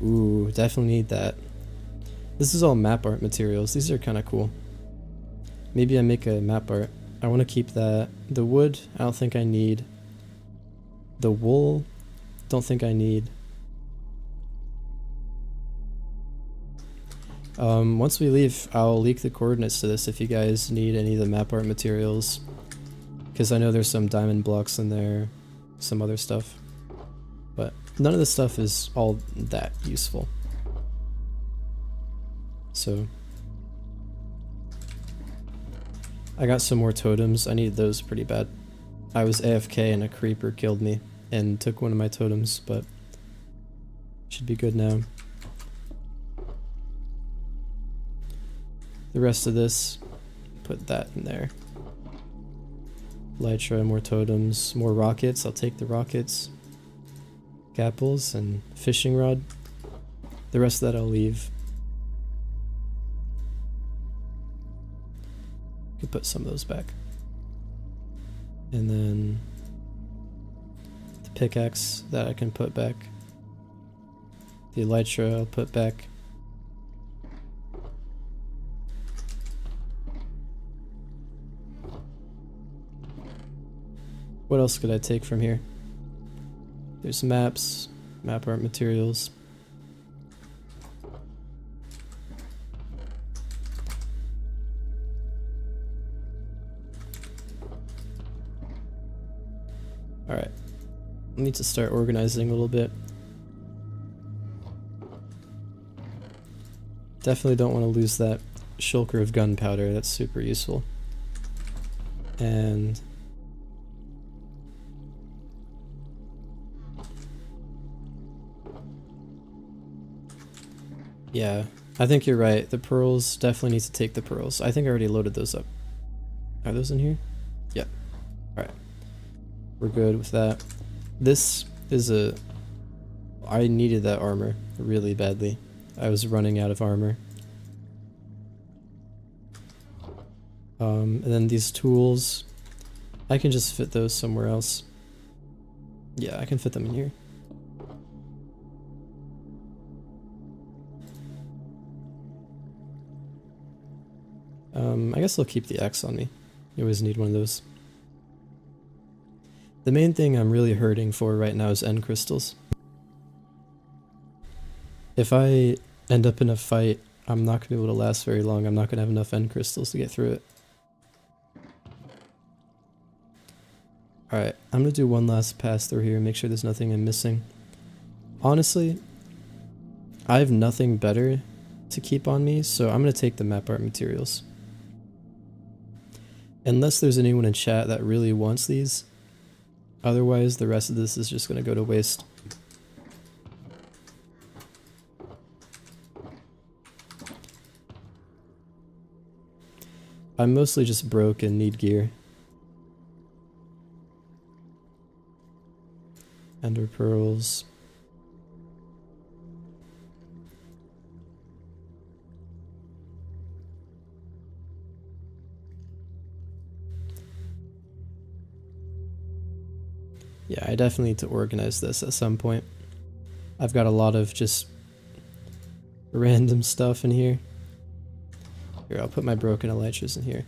Ooh, definitely need that. This is all map art materials. These are kind of cool. Maybe I make a map art. I want to keep that. The wood, I don't think I need. The wool, don't think I need. Once we leave, I'll leak the coordinates to this if you guys need any of the map art materials. Because I know there's some diamond blocks in there, some other stuff. But none of the stuff is all that useful. So I got some more totems. I need those pretty bad. I was AFK and a creeper killed me and took one of my totems, but should be good now. The rest of this, put that in there. Lytra, more totems, more rockets. I'll take the rockets. Gapples and fishing rod. The rest of that I'll leave. Could put some of those back. And then the pickaxe that I can put back. The elytra I'll put back. What else could I take from here? There's maps, map art materials. Alright, I need to start organizing a little bit. Definitely don't want to lose that shulker of gunpowder, that's super useful. And yeah, I think you're right. The pearls, definitely need to take the pearls. I think I already loaded those up. Are those in here? Yep. Alright. We're good with that. This is a... I needed that armor really badly. I was running out of armor. And then these tools, I can just fit those somewhere else. Yeah, I can fit them in here. I guess I'll keep the X on me. You always need one of those. The main thing I'm really hurting for right now is end crystals. If I end up in a fight, I'm not going to be able to last very long. I'm not going to have enough end crystals to get through it. Alright, I'm going to do one last pass through here and make sure there's nothing I'm missing. Honestly, I have nothing better to keep on me, so I'm going to take the map art materials. Unless there's anyone in chat that really wants these. Otherwise, the rest of this is just going to go to waste. I'm mostly just broke and need gear. Ender pearls. Yeah, I definitely need to organize this at some point. I've got a lot of just random stuff in here. Here, I'll put my broken elytras in here.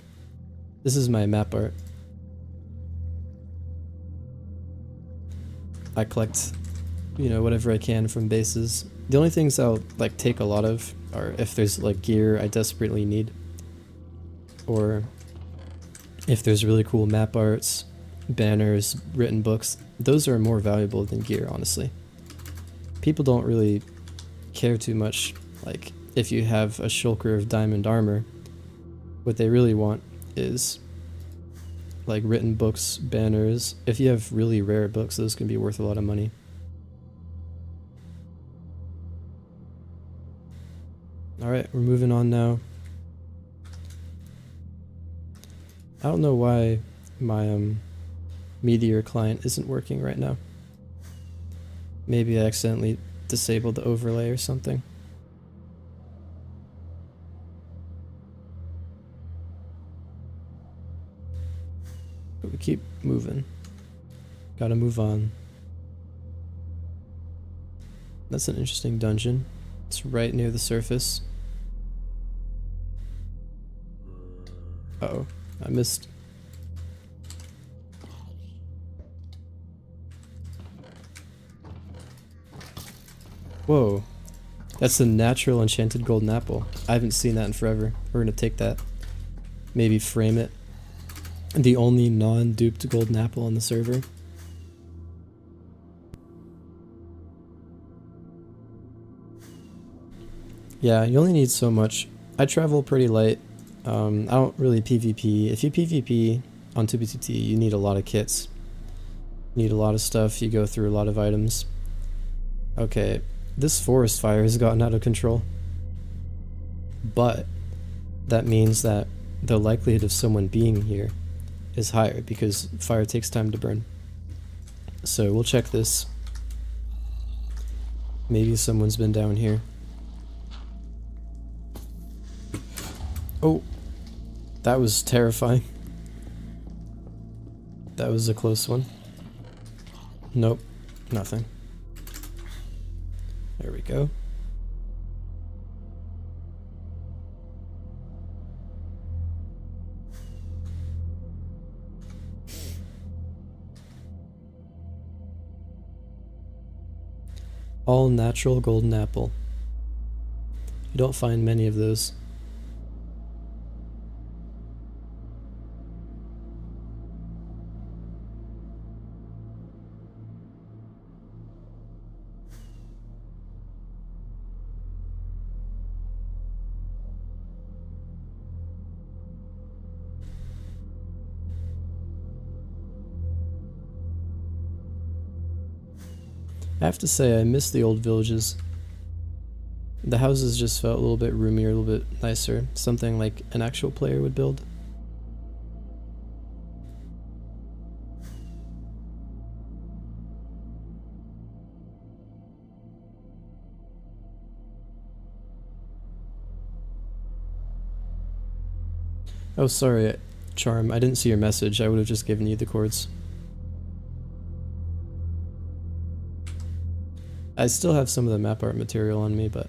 This is my map art. I collect, you know, whatever I can from bases. The only things I'll like take a lot of are if there's like gear I desperately need, or if there's really cool map arts, banners, written books. Those are more valuable than gear, honestly. People don't really care too much, like, if you have a shulker of diamond armor. What they really want is like written books, banners. If you have really rare books, those can be worth a lot of money. Alright, we're moving on now. I don't know why my Meteor client isn't working right now. Maybe I accidentally disabled the overlay or something. But we keep moving. Gotta move on. That's an interesting dungeon. It's right near the surface. Uh-oh, I missed. Whoa, that's a natural enchanted golden apple. I haven't seen that in forever. We're gonna take that. Maybe frame it. The only non-duped golden apple on the server. Yeah, you only need so much. I travel pretty light. I don't really PvP. If you PvP on 2B2T, you need a lot of kits. You need a lot of stuff, you go through a lot of items. Okay, this forest fire has gotten out of control. But that means that the likelihood of someone being here is higher because fire takes time to burn. So we'll check this. Maybe someone's been down here. Oh, that was terrifying. That was a close one. Nope, nothing. There we go. All natural golden apple. You don't find many of those. I have to say, I miss the old villages. The houses just felt a little bit roomier, a little bit nicer. Something like an actual player would build. Oh, sorry, Charm. I didn't see your message. I would have just given you the chords. I still have some of the map art material on me, but...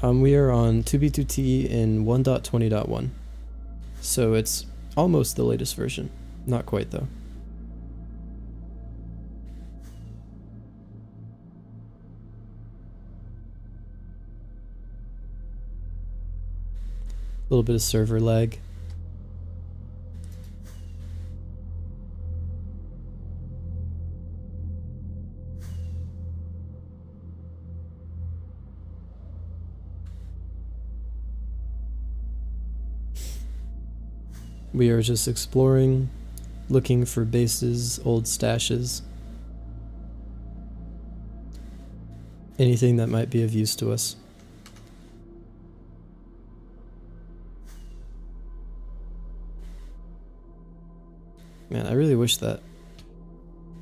we are on 2B2T in 1.20.1. So it's almost the latest version. Not quite, though. A little bit of server lag. We are just exploring, looking for bases, old stashes. Anything that might be of use to us. Man, I really wish that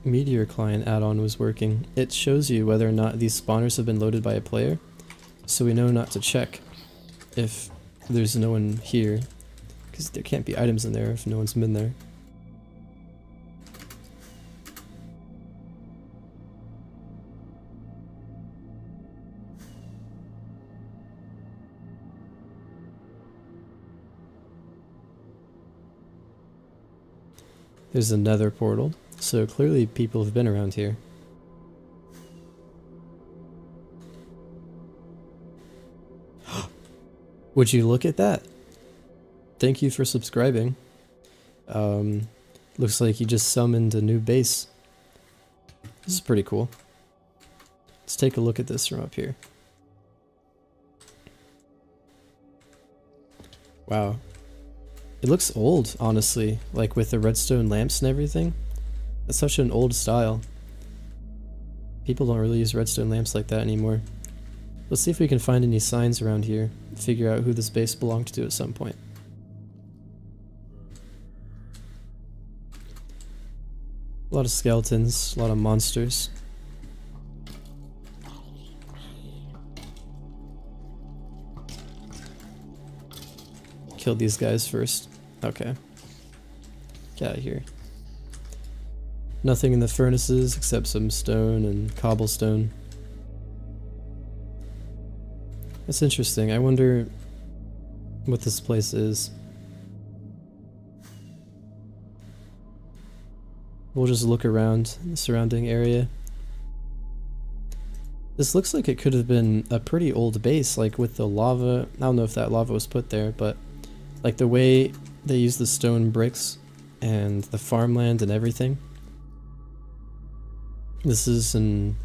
Meteor Client add-on was working. It shows you whether or not these spawners have been loaded by a player, so we know not to check if there's no one here, because there can't be items in there if no one's been there. There's a nether portal, so clearly people have been around here. Would you look at that? Thank you for subscribing. Looks like you just summoned a new base. This is pretty cool. Let's take a look at this from up here. Wow. It looks old, honestly, like with the redstone lamps and everything. That's such an old style. People don't really use redstone lamps like that anymore. Let's see if we can find any signs around here, figure out who this base belonged to at some point. A lot of skeletons, a lot of monsters. Kill these guys first. Okay. Get out of here. Nothing in the furnaces except some stone and cobblestone. That's interesting. I wonder what this place is. We'll just look around the surrounding area. This looks like it could have been a pretty old base, like with the lava. I don't know if that lava was put there, but like the way they use the stone bricks and the farmland and everything. This is an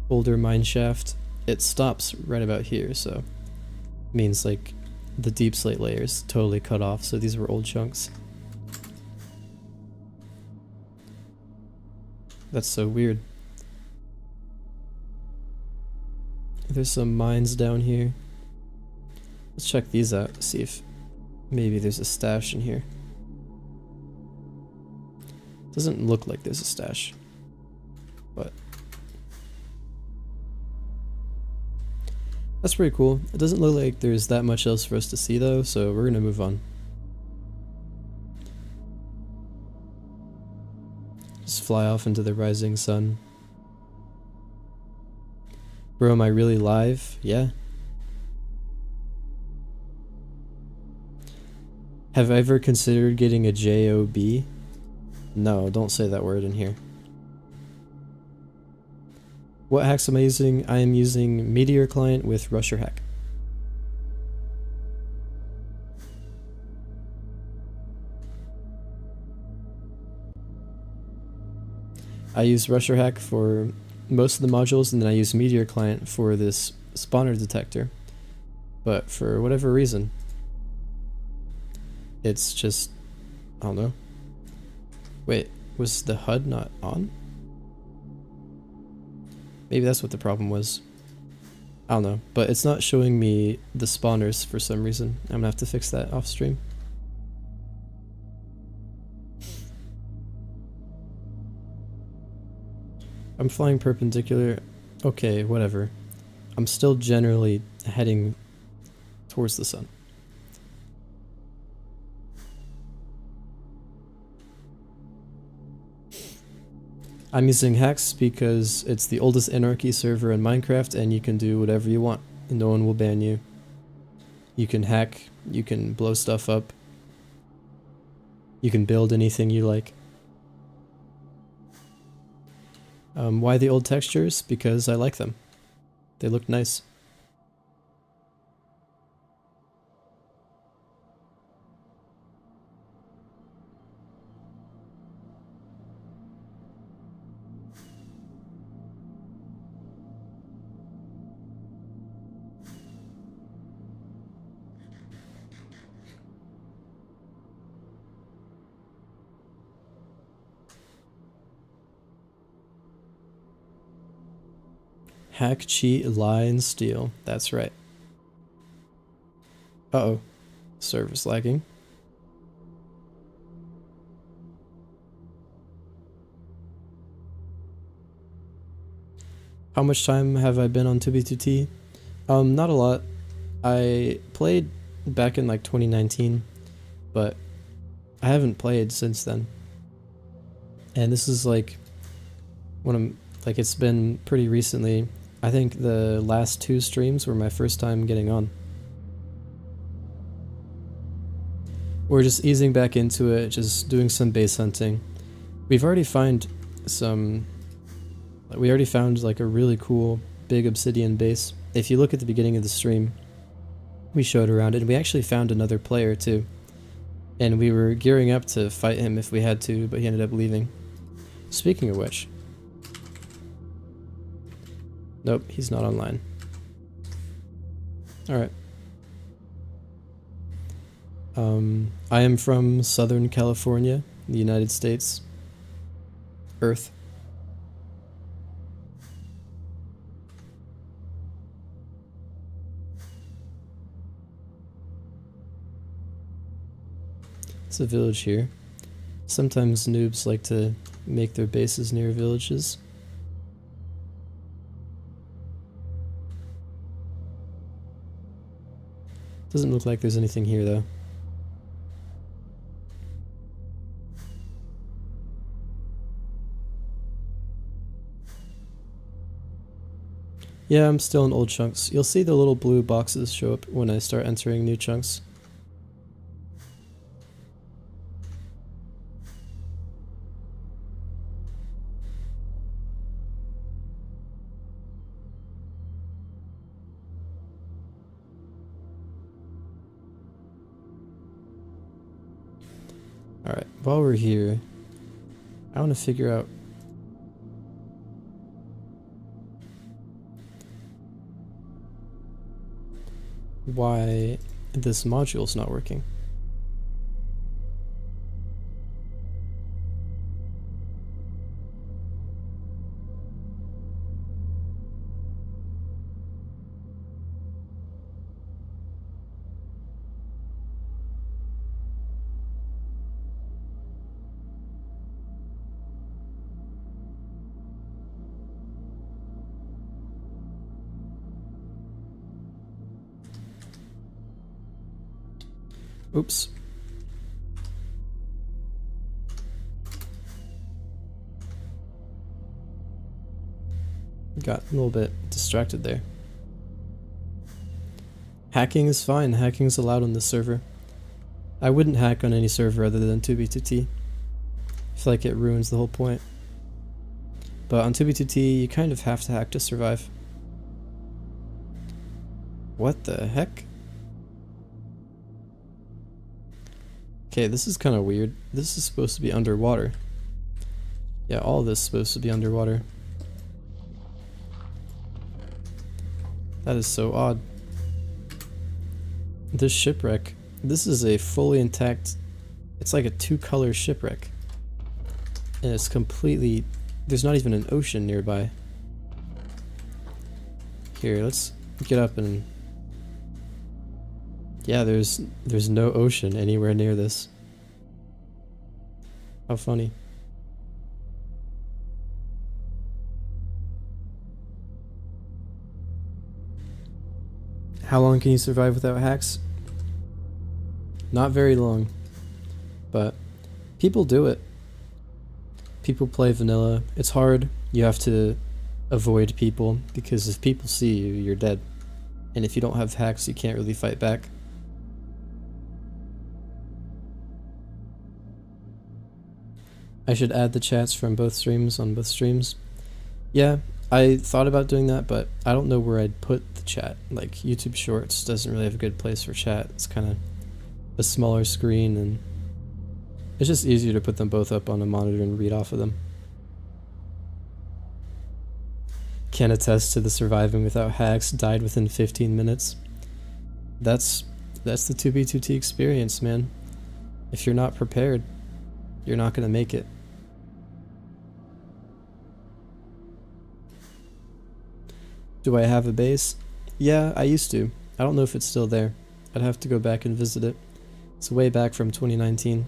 older mine shaft. It stops right about here, so means like the deep slate layers totally cut off, so these were old chunks. That's so weird. There's some mines down here. Let's check these out, see if maybe there's a stash in here. Doesn't look like there's a stash, but that's pretty cool. It doesn't look like there's that much else for us to see though, so we're gonna move on. Just fly off into the rising sun. Bro, am I really live? Yeah. Have I ever considered getting a job? No, don't say that word in here. What hacks am I using? I am using Meteor Client with Rusher Hack. I use Rusher Hack for most of the modules, and then I use Meteor Client for this spawner detector. But for whatever reason, it's just, I don't know. Wait, was the HUD not on? Maybe that's what the problem was. I don't know, but it's not showing me the spawners for some reason. I'm gonna have to fix that off stream. I'm flying perpendicular. Okay, whatever. I'm still generally heading towards the sun. I'm using hacks because it's the oldest anarchy server in Minecraft and you can do whatever you want and no one will ban you. You can hack, you can blow stuff up, you can build anything you like. Why the old textures? Because I like them. They look nice. Hack, cheat, lie, and steal. That's right. Uh-oh. Server's lagging. How much time have I been on 2B2T? Not a lot. I played back in like 2019, but I haven't played since then. And this is like when I'm like, it's been pretty recently. I think the last 2 streams were my first time getting on. We're just easing back into it, just doing some base hunting. We already found like a really cool big obsidian base. If you look at the beginning of the stream, we showed around it, and we actually found another player too. And we were gearing up to fight him if we had to, but he ended up leaving. Speaking of which... Nope, he's not online. Alright. I am from Southern California, the United States. Earth. It's a village here. Sometimes noobs like to make their bases near villages. Doesn't look like there's anything here though. Yeah, I'm still in old chunks. You'll see the little blue boxes show up when I start entering new chunks. Alright, while we're here, I want to figure out why this module's not working. Oops. Got a little bit distracted there. Hacking is fine. Hacking is allowed on this server. I wouldn't hack on any server other than 2B2T. I feel like it ruins the whole point. But on 2B2T, you kind of have to hack to survive. What the heck? Okay, this is kind of weird. This is supposed to be underwater. Yeah, all of this is supposed to be underwater. That is so odd. This shipwreck. This is a fully intact... It's like a 2-color shipwreck. And it's completely... There's not even an ocean nearby. Here, let's get up and... Yeah, there's no ocean anywhere near this. How funny. How long can you survive without hacks? Not very long. But people do it. People play vanilla. It's hard. You have to avoid people, because if people see you, you're dead. And if you don't have hacks, you can't really fight back. I should add the chats from both streams on both streams. Yeah, I thought about doing that, but I don't know where I'd put the chat. Like, YouTube Shorts doesn't really have a good place for chat. It's kind of a smaller screen, and it's just easier to put them both up on a monitor and read off of them. Can attest to the surviving without hacks, died within 15 minutes. That's the 2B2T experience, man. If you're not prepared, you're not gonna make it. Do I have a base? Yeah, I used to. I don't know if it's still there. I'd have to go back and visit it. It's way back from 2019.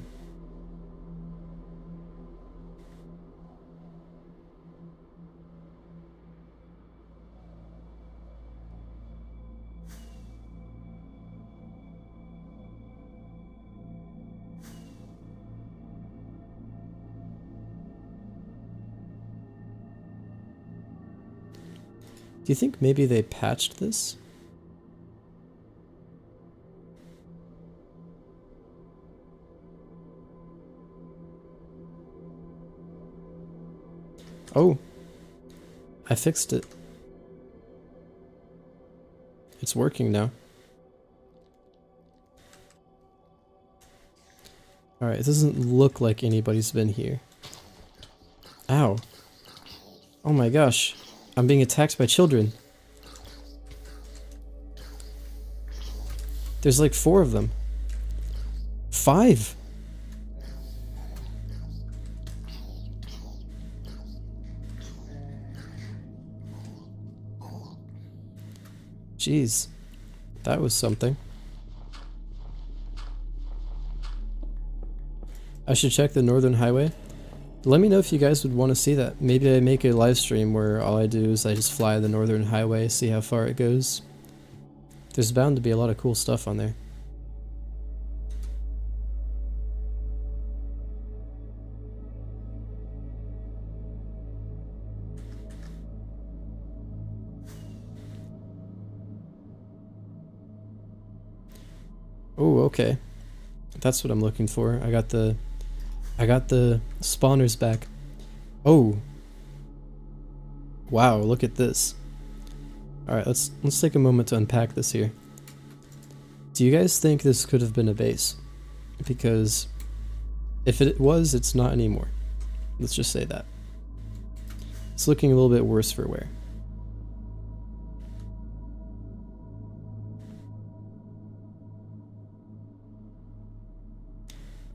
Do you think maybe they patched this? Oh, I fixed it. It's working now. Alright, it doesn't look like anybody's been here. Ow. Oh my gosh. I'm being attacked by children. There's like 4 of them. 5! Jeez. That was something. I should check the Northern Highway. Let me know if you guys would want to see that. Maybe I make a live stream where all I do is I just fly the Northern Highway, see how far it goes. There's bound to be a lot of cool stuff on there. Oh, okay. That's what I'm looking for. I got the spawners back. Oh. Wow, look at this. Alright, let's take a moment to unpack this here. Do you guys think this could have been a base? Because if it was, it's not anymore. Let's just say that. It's looking a little bit worse for wear.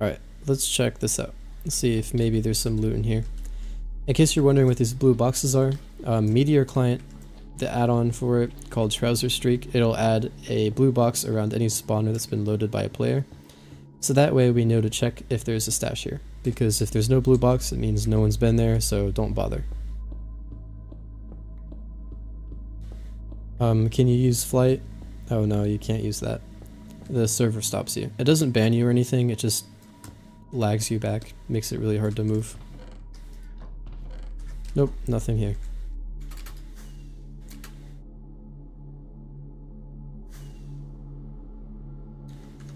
Alright, let's check this out. Let's see if maybe there's some loot in here. In case you're wondering what these blue boxes are, Meteor Client, the add-on for it called Trouser Streak, it'll add a blue box around any spawner that's been loaded by a player. So that way we know to check if there's a stash here. Because if there's no blue box, it means no one's been there, so don't bother. Can you use flight? Oh no, you can't use that. The server stops you. It doesn't ban you or anything, it just lags you back, makes it really hard to move. Nope, nothing here.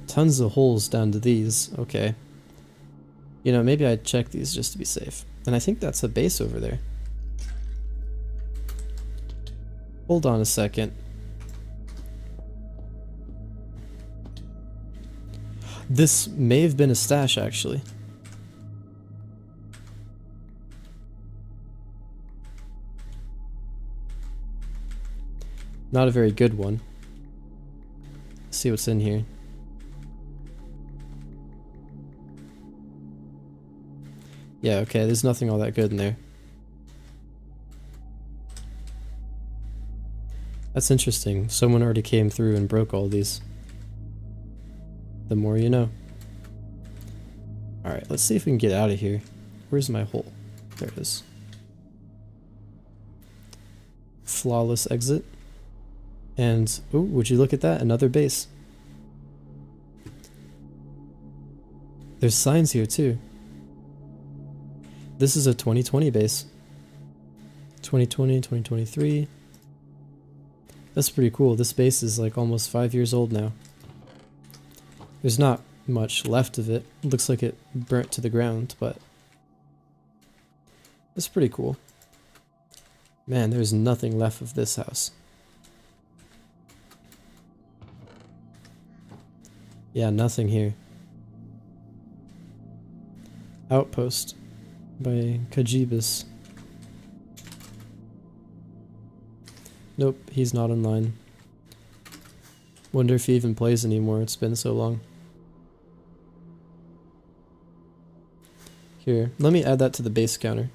Tons of holes down to these, okay. You know, maybe I'd check these just to be safe. And I think that's a base over there. Hold on a second. This may have been a stash, actually. Not a very good one. Let's see what's in here. Yeah, okay, there's nothing all that good in there. That's interesting. Someone already came through and broke all these. The more you know. Alright, let's see if we can get out of here. Where's my hole? There it is. Flawless exit. And, ooh, would you look at that? Another base. There's signs here too. This is a 2020 base. 2020, 2023. That's pretty cool. This base is like almost 5 years old now. There's not much left of it. It looks like it burnt to the ground, but it's pretty cool. Man, there's nothing left of this house. Yeah, nothing here. Outpost by Kajibis. Nope, he's not online. Wonder if he even plays anymore, it's been so long. Here, let me add that to the base counter.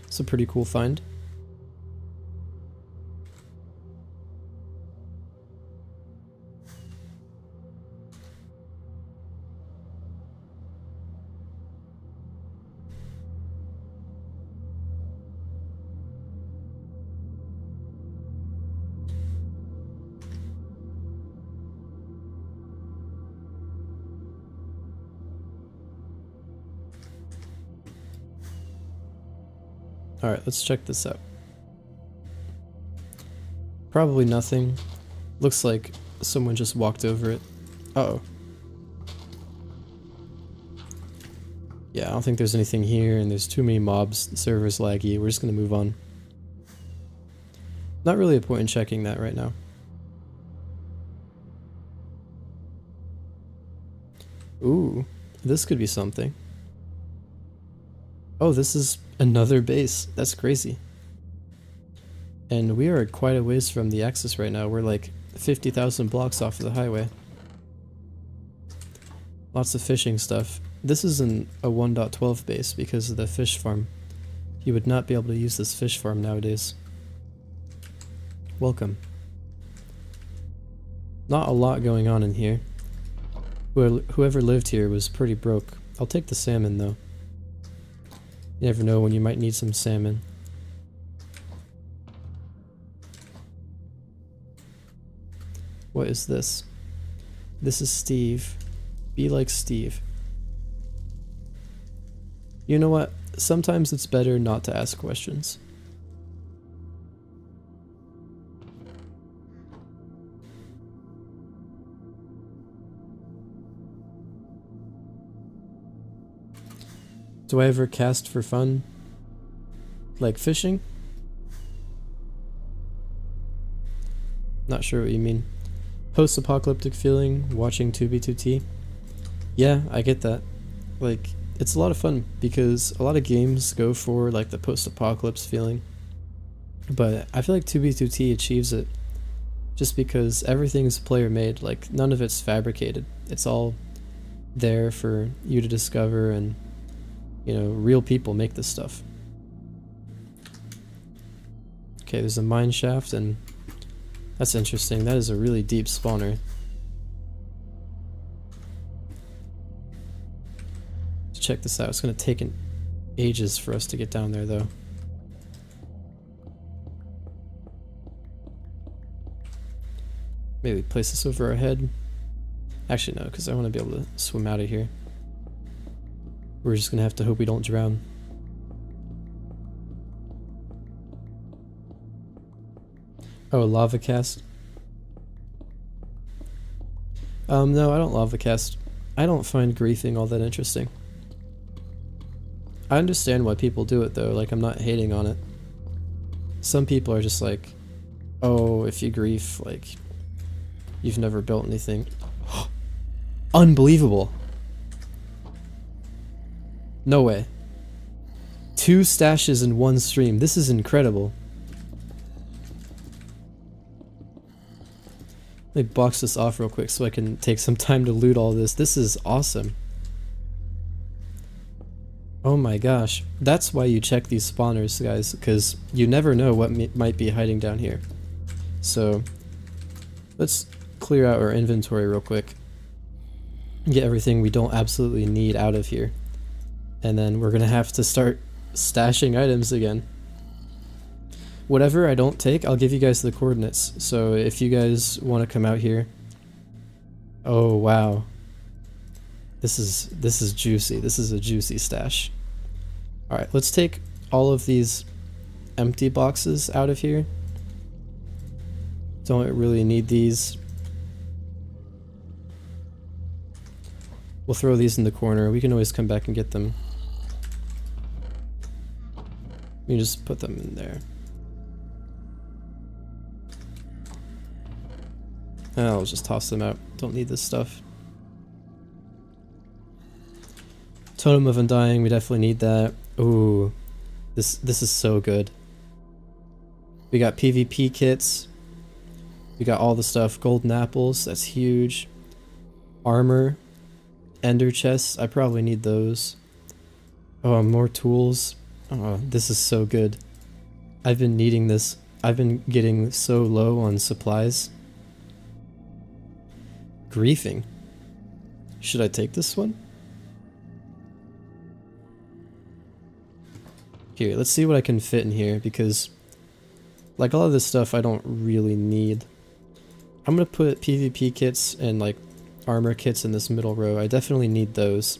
It's a pretty cool find. Alright, let's check this out. Probably nothing. Looks like someone just walked over it. Uh-oh. Yeah, I don't think there's anything here, and there's too many mobs. The server's laggy. We're just gonna move on. Not really a point in checking that right now. Ooh, this could be something. Oh, this is another base. That's crazy. And we are quite a ways from the axis right now. We're like 50,000 blocks off of the highway. Lots of fishing stuff. This is a 1.12 base because of the fish farm. You would not be able to use this fish farm nowadays. Welcome. Not a lot going on in here. Whoever lived here was pretty broke. I'll take the salmon though. You never know when you might need some salmon. What is this? This is Steve. Be like Steve. You know what? Sometimes it's better not to ask questions. Do I ever cast for fun? Like fishing? Not sure what you mean. Post-apocalyptic feeling, watching 2B2T? Yeah, I get that. Like, it's a lot of fun because a lot of games go for like the post-apocalypse feeling. But I feel like 2B2T achieves it just because everything's player made, like none of it's fabricated. It's all there for you to discover, and you know, real people make this stuff. Okay, there's a mine shaft, and that's interesting. That is a really deep spawner. Let's check this out. It's gonna take ages for us to get down there though. Maybe place this over our head. Actually no, because I want to be able to swim out of here. We're just gonna have to hope we don't drown. Oh, lava cast? No, I don't lava cast. I don't find griefing all that interesting. I understand why people do it though, like I'm not hating on it. Some people are just like, oh, if you grief, like, you've never built anything. Unbelievable! No way. 2 stashes in one stream. This is incredible. Let me box this off real quick so I can take some time to loot all this. This is awesome. Oh my gosh. That's why you check these spawners, guys, because you never know what might be hiding down here. So, let's clear out our inventory real quick. Get everything we don't absolutely need out of here. And then we're gonna have to start stashing items again. Whatever I don't take, I'll give you guys the coordinates. So if you guys want to come out here. Oh wow. This is juicy. This is a juicy stash. Alright, let's take all of these empty boxes out of here. Don't really need these. We'll throw these in the corner. We can always come back and get them. You just put them in there. I'll just toss them out. Don't need this stuff. Totem of Undying, we definitely need that. Ooh, this is so good. We got PvP kits. We got all the stuff. Golden apples, that's huge. Armor. Ender chests, I probably need those. Oh, more tools. Oh, this is so good. I've been needing this. I've been getting so low on supplies. Griefing. Should I take this one? Here, let's see what I can fit in here, because like a lot of this stuff I don't really need. I'm gonna put PvP kits and like armor kits in this middle row. I definitely need those.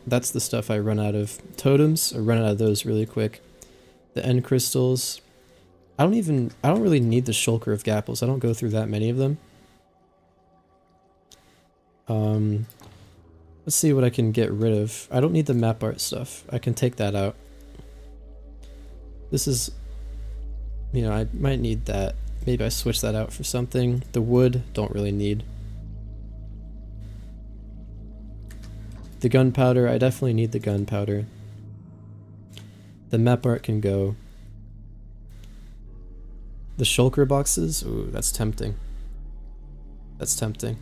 That's the stuff I run out of. Totems, I run out of those really quick. The end crystals. I don't really need the shulker of gapples. I don't go through that many of them. Let's see what I can get rid of. I don't need the map art stuff. I can take that out. This is, you know, I might need that. Maybe I switch that out for something. The wood, don't really need. The gunpowder, I definitely need the gunpowder. The map art can go. The shulker boxes, ooh, that's tempting. That's tempting.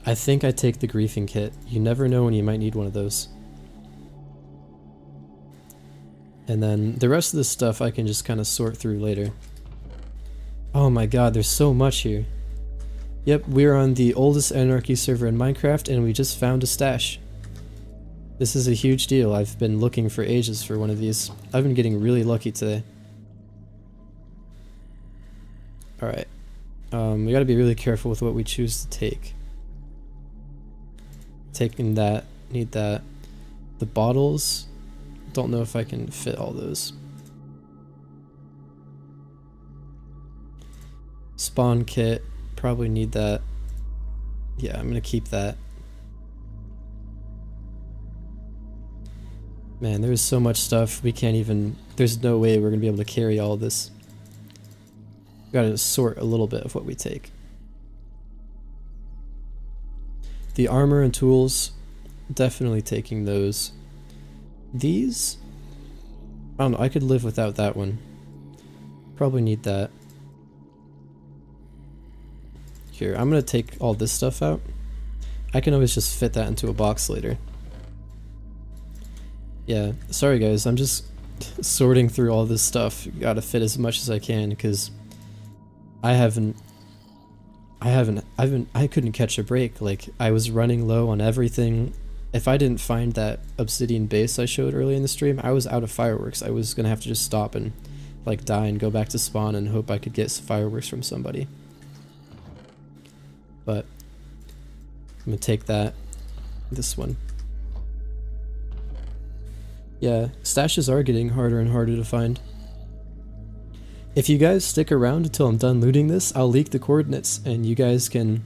I think I take the griefing kit. You never know when you might need one of those. And then the rest of this stuff I can just kind of sort through later. Oh my god, there's so much here. Yep, we're on the oldest anarchy server in Minecraft and we just found a stash. This is a huge deal. I've been looking for ages for one of these. I've been getting really lucky today. Alright. We gotta be really careful with what we choose to take. Taking that, need that. The bottles, don't know if I can fit all those. Spawn kit, probably need that. Yeah, I'm gonna keep that. Man, there's so much stuff, we can't even, there's no way we're gonna be able to carry all this. We gotta sort a little bit of what we take. The armor and tools, definitely taking those. These, I don't know, I could live without that one. Probably need that. Here, I'm gonna take all this stuff out. I can always just fit that into a box later. Yeah, sorry guys, I'm just sorting through all this stuff. Gotta fit as much as I can, because I couldn't catch a break. Like, I was running low on everything. If I didn't find that obsidian base I showed early in the stream, I was out of fireworks. I was gonna have to just stop and like die and go back to spawn and hope I could get some fireworks from somebody. But I'm gonna take that, this one. Yeah, stashes are getting harder and harder to find. If you guys stick around until I'm done looting this, I'll leak the coordinates and you guys can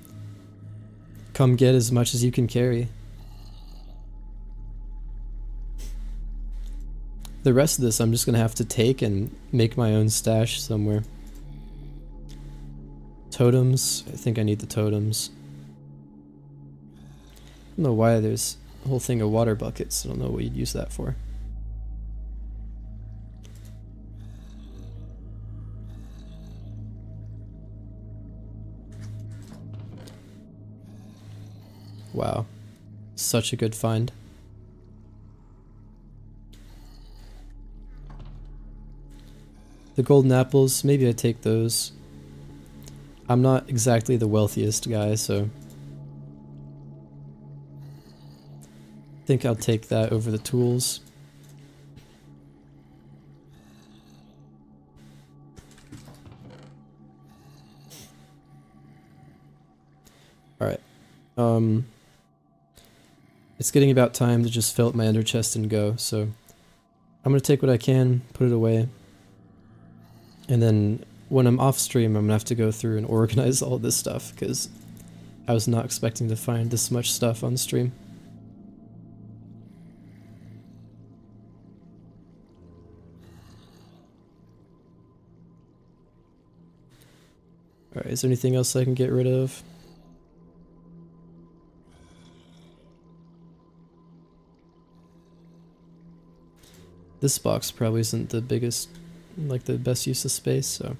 come get as much as you can carry. The rest of this I'm just gonna have to take and make my own stash somewhere. Totems, I think I need the totems. I don't know why there's a whole thing of water buckets, I don't know what you'd use that for. Wow, such a good find. The golden apples, maybe I take those. I'm not exactly the wealthiest guy, so I think I'll take that over the tools. Alright. It's getting about time to just fill up my ender chest and go, so I'm gonna take what I can, put it away, and then when I'm off stream I'm gonna have to go through and organize all this stuff, because I was not expecting to find this much stuff on stream. Alright, is there anything else I can get rid of? This box probably isn't the biggest, like the best use of space, so.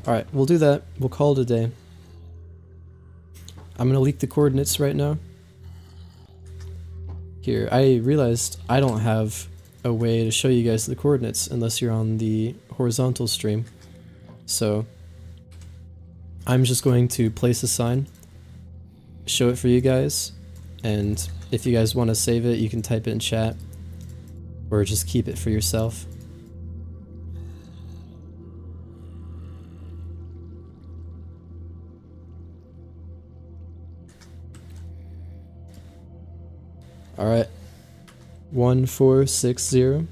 Alright, we'll do that. We'll call it a day. I'm gonna leak the coordinates right now. Here, I realized I don't have a way to show you guys the coordinates unless you're on the horizontal stream. So, I'm just going to place a sign, show it for you guys, and if you guys want to save it, you can type it in chat. Or just keep it for yourself. Alright. 1460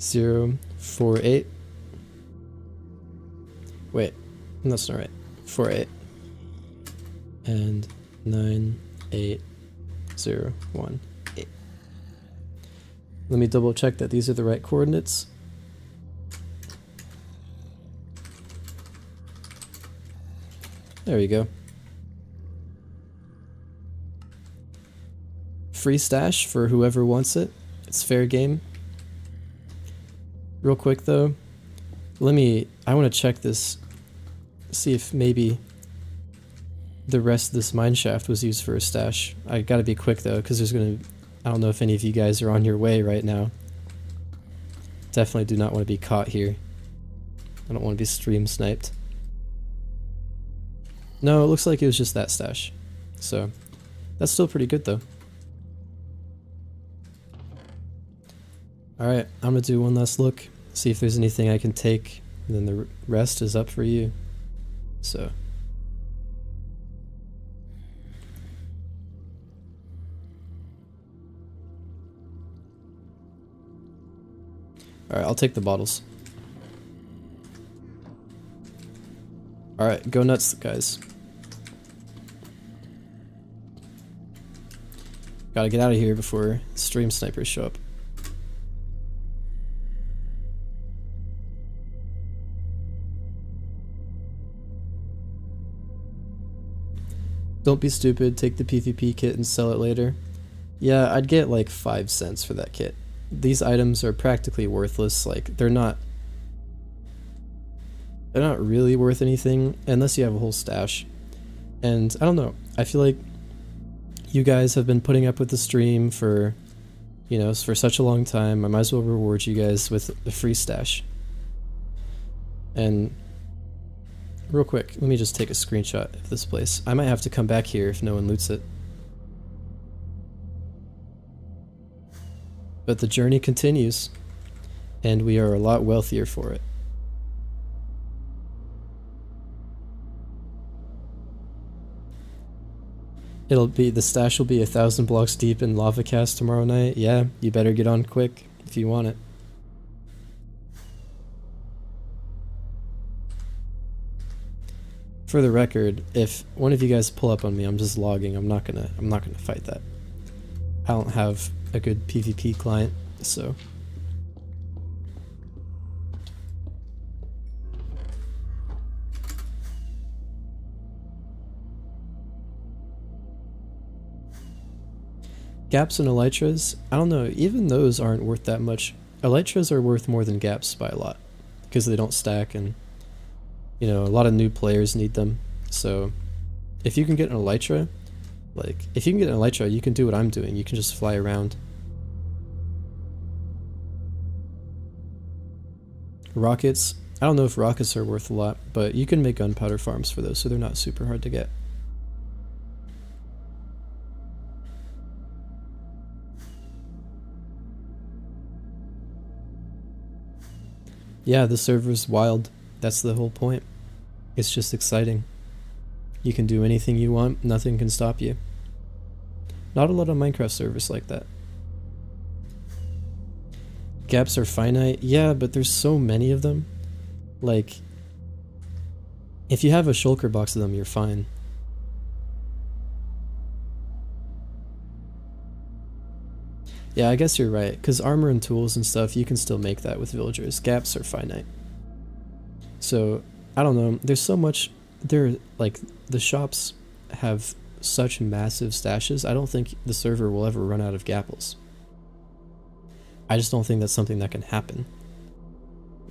0 4, 8. Wait, that's not right. 4, 8. And 9, 8, 0, 1, 8. Let me double check that these are the right coordinates. There you go. Free stash for whoever wants it. It's fair game. Real quick though, I want to check this, see if maybe the rest of this mine shaft was used for a stash. I gotta be quick though, because I don't know if any of you guys are on your way right now. Definitely do not want to be caught here. I don't want to be stream sniped. No, it looks like it was just that stash. So, that's still pretty good though. Alright, I'm gonna do one last look, see if there's anything I can take, and then the rest is up for you. So. Alright, I'll take the bottles. Alright, go nuts, guys. Gotta get out of here before stream snipers show up. Don't be stupid, take the PvP kit and sell it later. Yeah, I'd get like 5 cents for that kit. These items are practically worthless, like they're not really worth anything unless you have a whole stash. And I don't know, I feel like you guys have been putting up with the stream for, you know, for such a long time. I might as well reward you guys with a free stash. And real quick, let me just take a screenshot of this place. I might have to come back here if no one loots it. But the journey continues, and we are a lot wealthier for it. The stash will be 1,000 blocks deep in lava cast tomorrow night. Yeah, you better get on quick if you want it. For the record, if one of you guys pull up on me, I'm just logging. I'm not gonna fight that. I don't have a good PvP client, so. Gaps and elytras, I don't know, even those aren't worth that much. Elytras are worth more than gaps by a lot, because they don't stack, and you know, a lot of new players need them. So if you can get an elytra, you can do what I'm doing. You can just fly around. Rockets, I don't know if rockets are worth a lot, but you can make gunpowder farms for those, so they're not super hard to get. Yeah, the server's wild. That's the whole point. It's just exciting. You can do anything you want, nothing can stop you. Not a lot of Minecraft servers like that. Gaps are finite, yeah, but there's so many of them. Like, if you have a shulker box of them, you're fine. Yeah, I guess you're right, because armor and tools and stuff, you can still make that with villagers. Gaps are finite. So, I don't know, there's so much, like, the shops have such massive stashes, I don't think the server will ever run out of gapples. I just don't think that's something that can happen.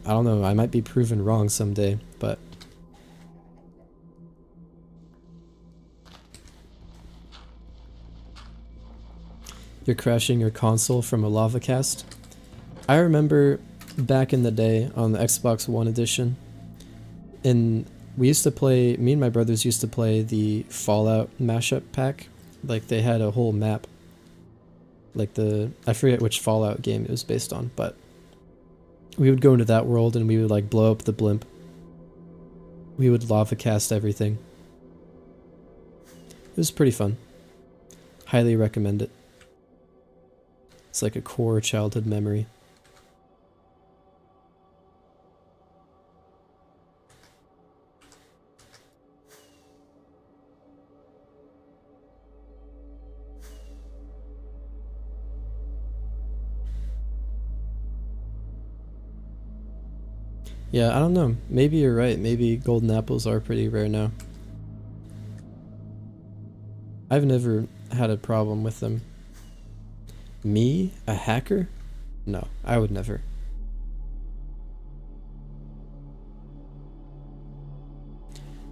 I don't know, I might be proven wrong someday, but... You're crashing your console from a lava cast? I remember back in the day on the Xbox One edition, we used to play, me and my brothers used to play the Fallout mashup pack. Like, they had a whole map. Like I forget which Fallout game it was based on, but we would go into that world and we would like blow up the blimp. We would lava cast everything. It was pretty fun. Highly recommend it. It's like a core childhood memory. Yeah, I don't know. Maybe you're right. Maybe golden apples are pretty rare now. I've never had a problem with them. Me? A hacker? No, I would never.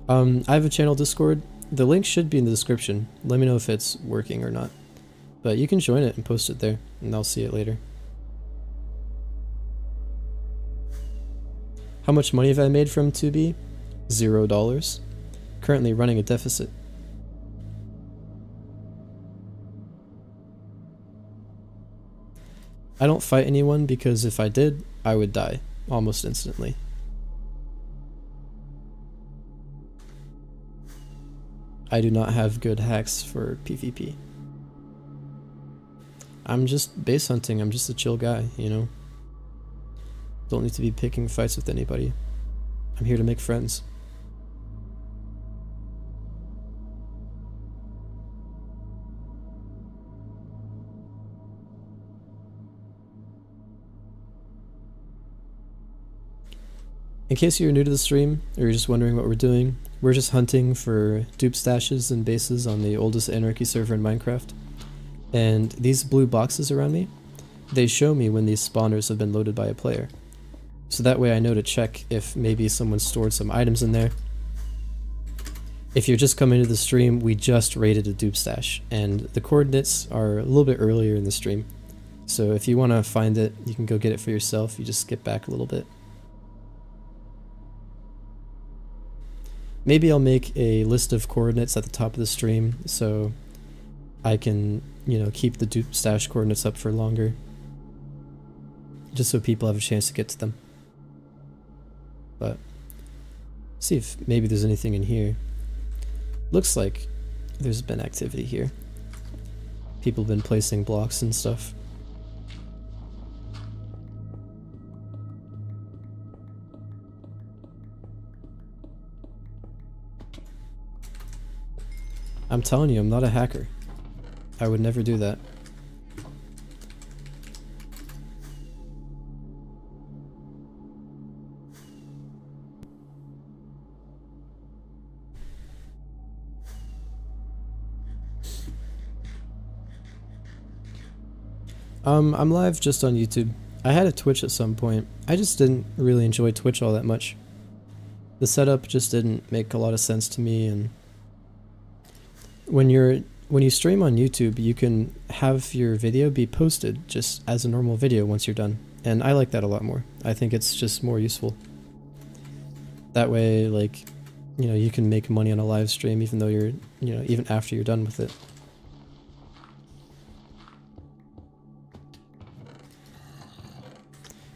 I have a channel Discord. The link should be in the description. Let me know if it's working or not. But you can join it and post it there, and I'll see it later. How much money have I made from 2B? $0. Currently running a deficit. I don't fight anyone because if I did, I would die almost instantly. I do not have good hacks for PvP. I'm just base hunting, I'm just a chill guy, you know? Don't need to be picking fights with anybody. I'm here to make friends. In case you're new to the stream, or you're just wondering what we're doing, we're just hunting for dupe stashes and bases on the oldest anarchy server in Minecraft. And these blue boxes around me, they show me when these spawners have been loaded by a player. So that way I know to check if maybe someone stored some items in there. If you're just coming to the stream, we just raided a dupe stash, and the coordinates are a little bit earlier in the stream. So if you want to find it, you can go get it for yourself, you just skip back a little bit. Maybe I'll make a list of coordinates at the top of the stream so I can, you know, keep the dupe stash coordinates up for longer. Just so people have a chance to get to them. But see if maybe there's anything in here. Looks like there's been activity here. People have been placing blocks and stuff. I'm telling you, I'm not a hacker. I would never do that. I'm live just on YouTube. I had a Twitch at some point. I just didn't really enjoy Twitch all that much. The setup just didn't make a lot of sense to me, and when you stream on YouTube, you can have your video be posted just as a normal video once you're done. And I like that a lot more. I think it's just more useful. That way, like, you know, you can make money on a live stream even though you're, you know, even after you're done with it.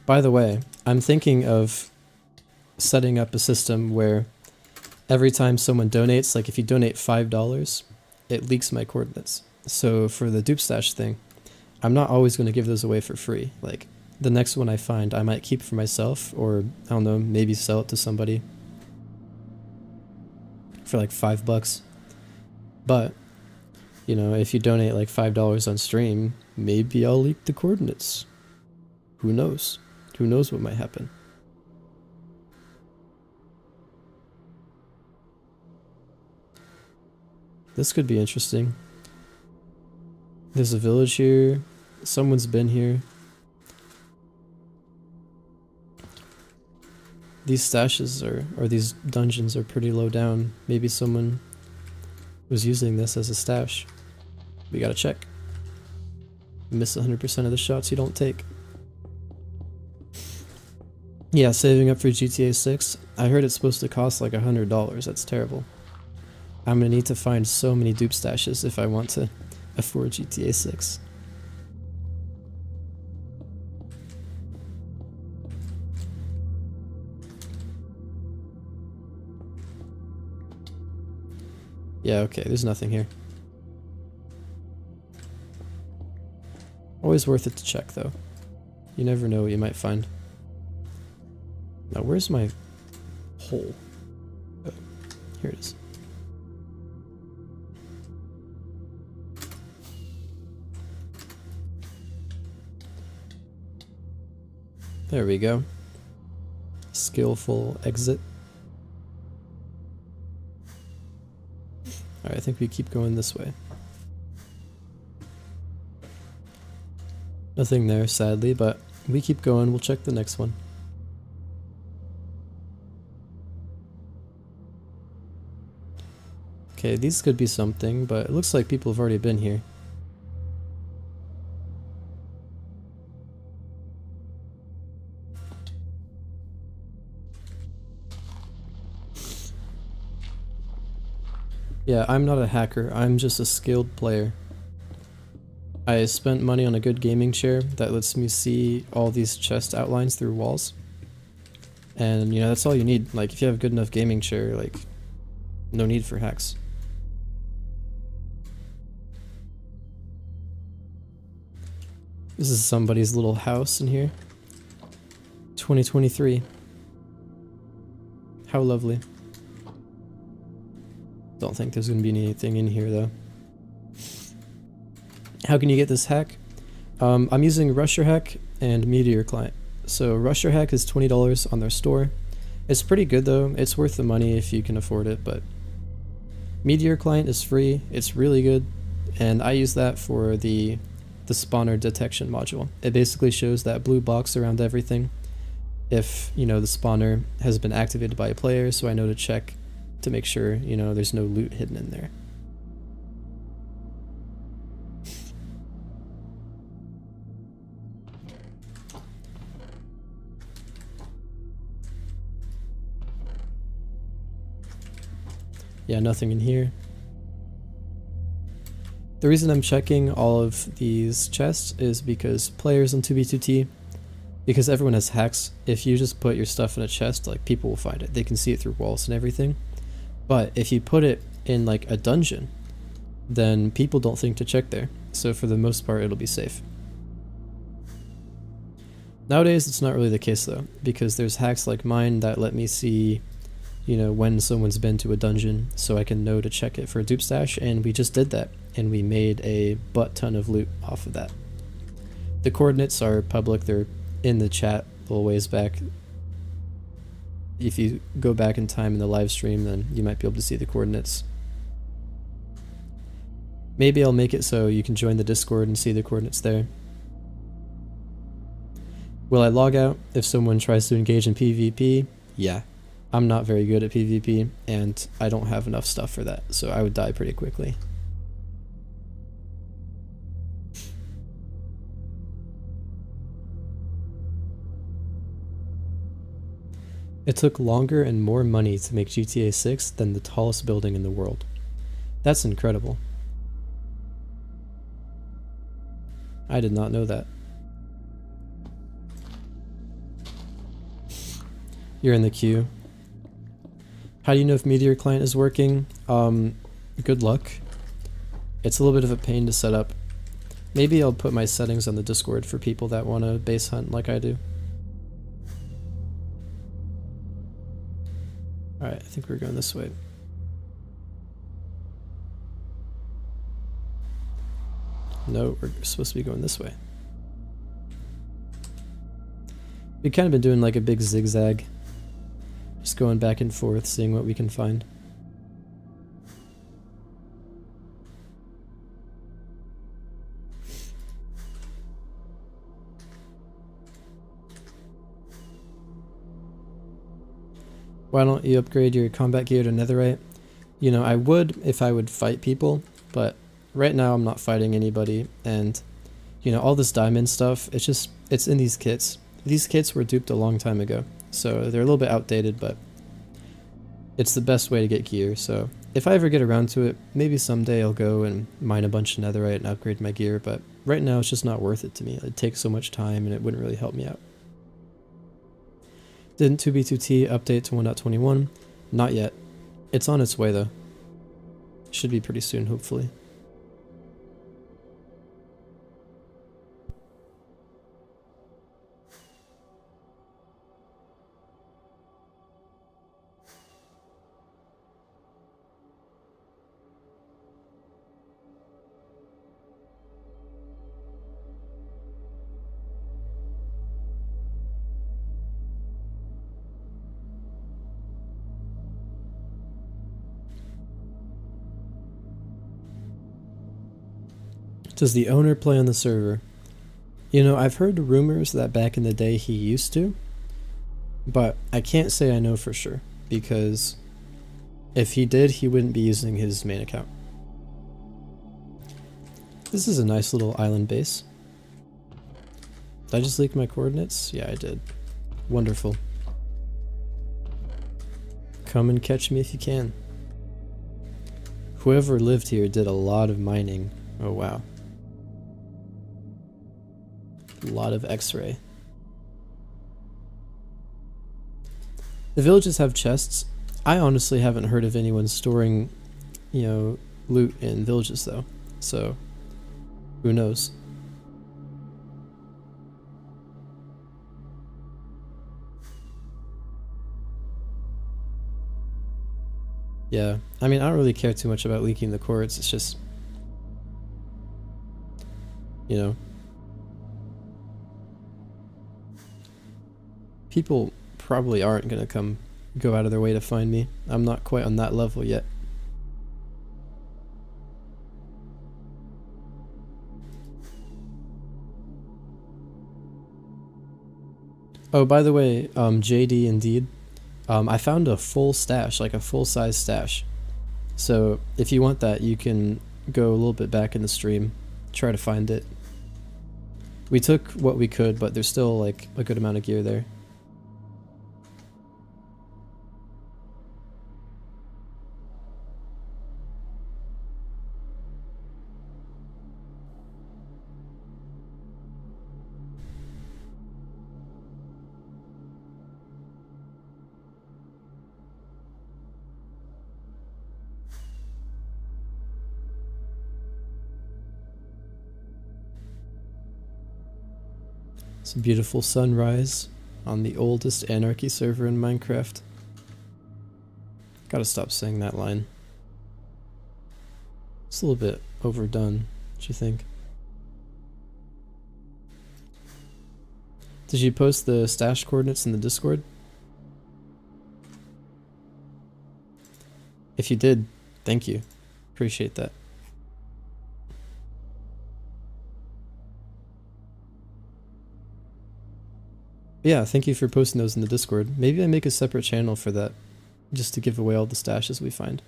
By the way, I'm thinking of setting up a system where every time someone donates, like if you donate $5, it leaks my coordinates. So for the dupe stash thing, I'm not always going to give those away for free. Like the next one I find, I might keep for myself, or I don't know, maybe sell it to somebody for like $5. But, you know, if you donate like $5 on stream, maybe I'll leak the coordinates. Who knows? Who knows what might happen? This could be interesting. There's a village here. Someone's been here. These stashes or these dungeons are pretty low down. Maybe someone was using this as a stash. We gotta check. Miss 100% of the shots you don't take. Yeah, saving up for GTA 6. I heard it's supposed to cost like $100. That's terrible. I'm gonna need to find so many dupe stashes if I want to afford GTA 6. Yeah, okay, there's nothing here. Always worth it to check though. You never know what you might find. Now where's my hole? Oh, here it is. There we go. skillful exit. Alright, I think we keep going this way. Nothing there, sadly, but we keep going. We'll check the next one. Okay, these could be something, but it looks like people have already been here. Yeah, I'm not a hacker, I'm just a skilled player. I spent money on a good gaming chair that lets me see all these chest outlines through walls. And, you know, that's all you need. Like, if you have a good enough gaming chair, like, no need for hacks. This is somebody's little house in here. 2023. How lovely. Don't think there's gonna be anything in here though. How can you get this hack? I'm using Rusher Hack and Meteor Client. So Rusher Hack is $20 on their store. It's pretty good though. It's worth the money if you can afford it, but Meteor Client is free. It's really good, and I use that for the spawner detection module. It basically shows that blue box around everything if, you know, the spawner has been activated by a player, so I know to check to make sure, you know, there's no loot hidden in there. Yeah, nothing in here. The reason I'm checking all of these chests is because players on 2b2t, because everyone has hacks, if you just put your stuff in a chest, like, people will find it. They can see it through walls and everything. But if you put it in, like, a dungeon, then people don't think to check there. So for the most part, it'll be safe. Nowadays, it's not really the case, though, because there's hacks like mine that let me see, you know, when someone's been to a dungeon, so I can know to check it for a dupe stash, and we just did that, and we made a butt ton of loot off of that. The coordinates are public, they're in the chat a little ways back. If you go back in time in the live stream, then you might be able to see the coordinates. Maybe I'll make it so you can join the Discord and see the coordinates there. Will I log out if someone tries to engage in PvP? Yeah. I'm not very good at PvP, and I don't have enough stuff for that, so I would die pretty quickly. It took longer and more money to make GTA 6 than the tallest building in the world. That's incredible. I did not know that. You're in the queue. How do you know if Meteor Client is working? Good luck. It's a little bit of a pain to set up. Maybe I'll put my settings on the Discord for people that want to base hunt like I do. Alright, I think we're going this way. No, we're supposed to be going this way. We've kind of been doing like a big zigzag. Just going back and forth, seeing what we can find. Why don't you upgrade your combat gear to netherite? You know, I would if I would fight people, but right now I'm not fighting anybody, and you know, all this diamond stuff, it's in these kits. These kits were duped a long time ago, so they're a little bit outdated, but it's the best way to get gear. So if I ever get around to it, maybe someday I'll go and mine a bunch of netherite and upgrade my gear, but right now it's just not worth it to me. It takes so much time and it wouldn't really help me out. Didn't 2b2t update to 1.21? Not yet. It's on its way though. Should be pretty soon, hopefully. Does the owner play on the server? You know, I've heard rumors that back in the day he used to, but I can't say I know for sure, because if he did, he wouldn't be using his main account. This is a nice little island base. Did I just leak my coordinates? Yeah, I did. Wonderful. Come and catch me if you can. Whoever lived here did a lot of mining. Oh wow. A lot of X-ray. The villages have chests. I honestly haven't heard of anyone storing, you know, loot in villages though. So, who knows? Yeah, I mean, I don't really care too much about leaking the chords. It's just, you know, people probably aren't gonna go out of their way to find me. I'm not quite on that level yet. Oh, by the way, JD Indeed, I found a full stash, like a full-size stash. So if you want that, you can go a little bit back in the stream, try to find it. We took what we could, but there's still like a good amount of gear there. It's a beautiful sunrise on the oldest anarchy server in Minecraft. Gotta stop saying that line. It's a little bit overdone, don't you think? Did you post the stash coordinates in the Discord? If you did, thank you. Appreciate that. Yeah, thank you for posting those in the Discord. Maybe I make a separate channel for that, just to give away all the stashes we find.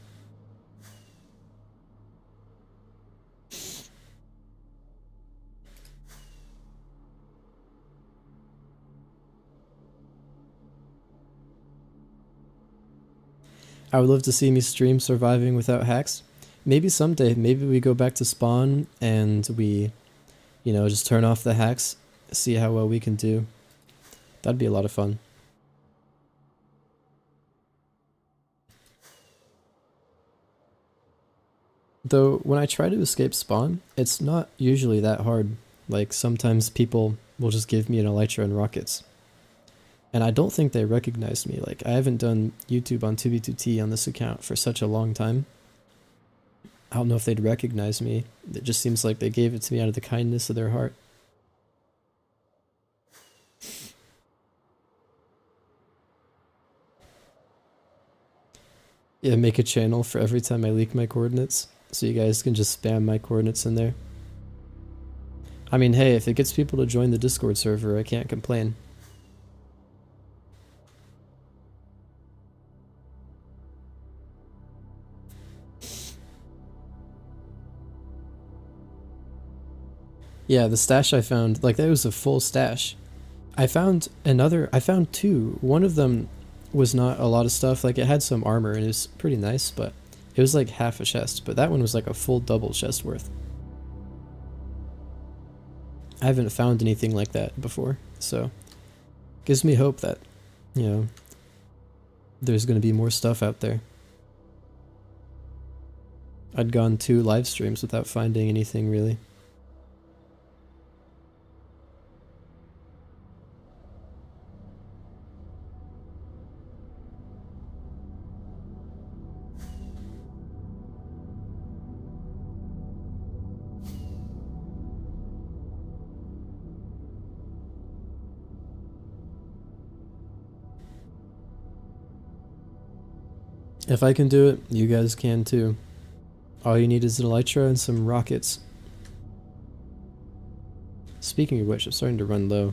I would love to see me stream surviving without hacks. Maybe someday, maybe we go back to spawn and we, you know, just turn off the hacks, see how well we can do. That'd be a lot of fun. Though, when I try to escape spawn, it's not usually that hard. Like, sometimes people will just give me an elytra and rockets. And I don't think they recognize me. Like, I haven't done YouTube on 2b2t on this account for such a long time. I don't know if they'd recognize me. It just seems like they gave it to me out of the kindness of their heart. Yeah, make a channel for every time I leak my coordinates, so you guys can just spam my coordinates in there. I mean, hey, if it gets people to join the Discord server, I can't complain. Yeah, the stash I found, like, that was a full stash. I found two. One of them was not a lot of stuff. Like, it had some armor and it was pretty nice, but it was like half a chest. But that one was like a full double chest worth. I haven't found anything like that before, so gives me hope that, you know, there's going to be more stuff out there. I'd gone 2 live streams without finding anything really. If I can do it, you guys can too. All you need is an elytra and some rockets. Speaking of which, I'm starting to run low.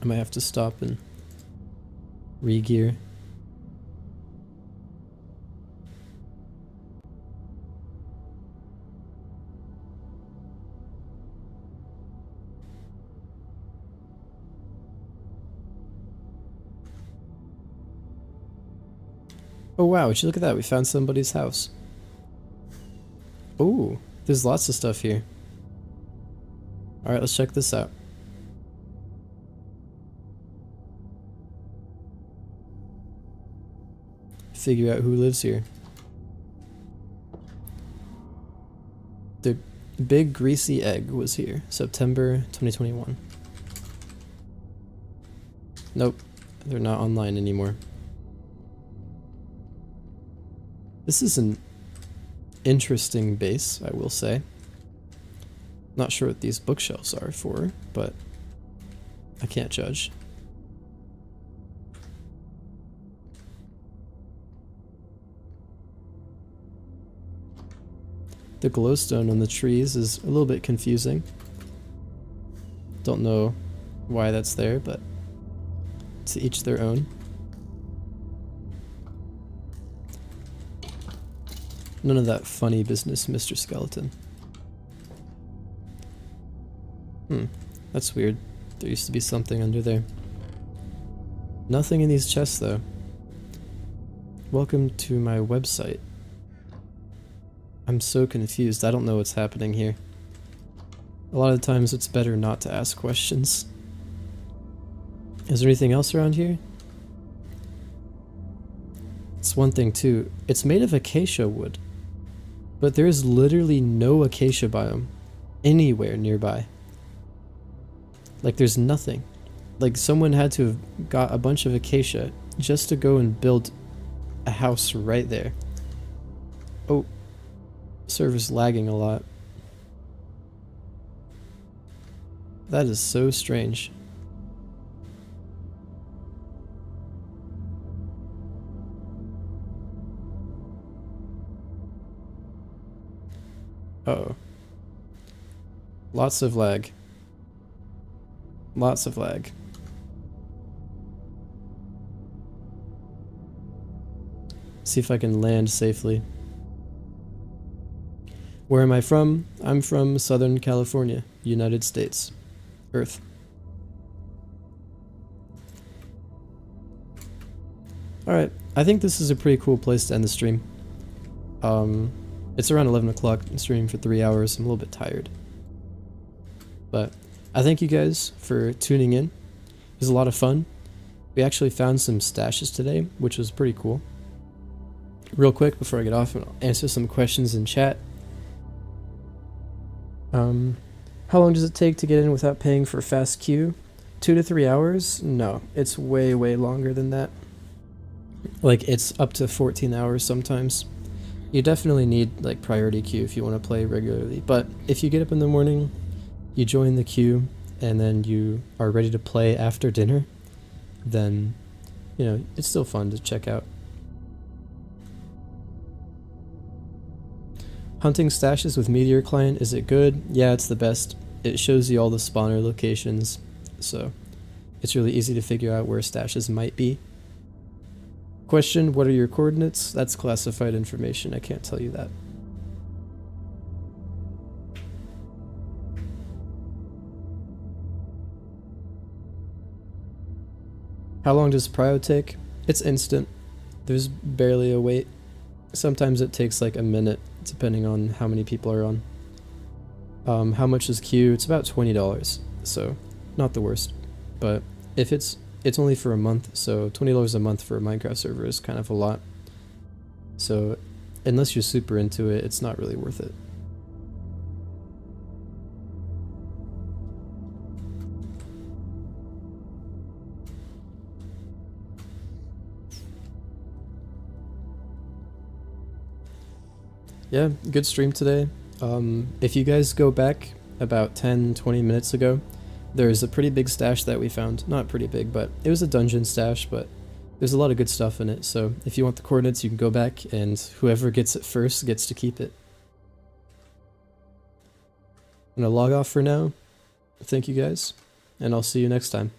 I might have to stop and re-gear. Oh wow, would you look at that, we found somebody's house. Ooh, there's lots of stuff here. Alright, let's check this out. Figure out who lives here. The Big Greasy Egg was here, September 2021. Nope, they're not online anymore. This is an interesting base, I will say. Not sure what these bookshelves are for, but I can't judge. The glowstone on the trees is a little bit confusing. Don't know why that's there, but to each their own. None of that funny business, Mr. Skeleton. That's weird. There used to be something under there. Nothing in these chests, though. Welcome to my website. I'm so confused. I don't know what's happening here. A lot of times it's better not to ask questions. Is there anything else around here? It's one thing, too. It's made of acacia wood. But there is literally no acacia biome anywhere nearby. Like, there's nothing. Like, someone had to have got a bunch of acacia just to go and build a house right there. Oh, server's lagging a lot. That is so strange. Uh-oh. Lots of lag. Lots of lag. See if I can land safely. Where am I from? I'm from Southern California, United States. Earth. Alright, I think this is a pretty cool place to end the stream. It's around 11 o'clock. I'm streaming for 3 hours. I'm a little bit tired. But I thank you guys for tuning in. It was a lot of fun. We actually found some stashes today, which was pretty cool. Real quick, before I get off, I'll answer some questions in chat. How long does it take to get in without paying for fast queue? 2 to 3 hours? No, it's way, way longer than that. Like, it's up to 14 hours sometimes. You definitely need, like, priority queue if you want to play regularly. But if you get up in the morning, you join the queue, and then you are ready to play after dinner, then, you know, it's still fun to check out. Hunting stashes with Meteor Client, is it good? Yeah, it's the best. It shows you all the spawner locations, so it's really easy to figure out where stashes might be. Question, what are your coordinates? That's classified information, I can't tell you that. How long does prio take? It's instant. There's barely a wait. Sometimes it takes like a minute, depending on how many people are on. How much is queue? It's about $20, so not the worst. But if it's only for a month, so $20 a month for a Minecraft server is kind of a lot. So unless you're super into it, it's not really worth it. Yeah, good stream today. If you guys go back about 10-20 minutes ago, there's a pretty big stash that we found. Not pretty big, but it was a dungeon stash, but there's a lot of good stuff in it. So if you want the coordinates, you can go back, and whoever gets it first gets to keep it. I'm gonna log off for now. thank you guys, and I'll see you next time.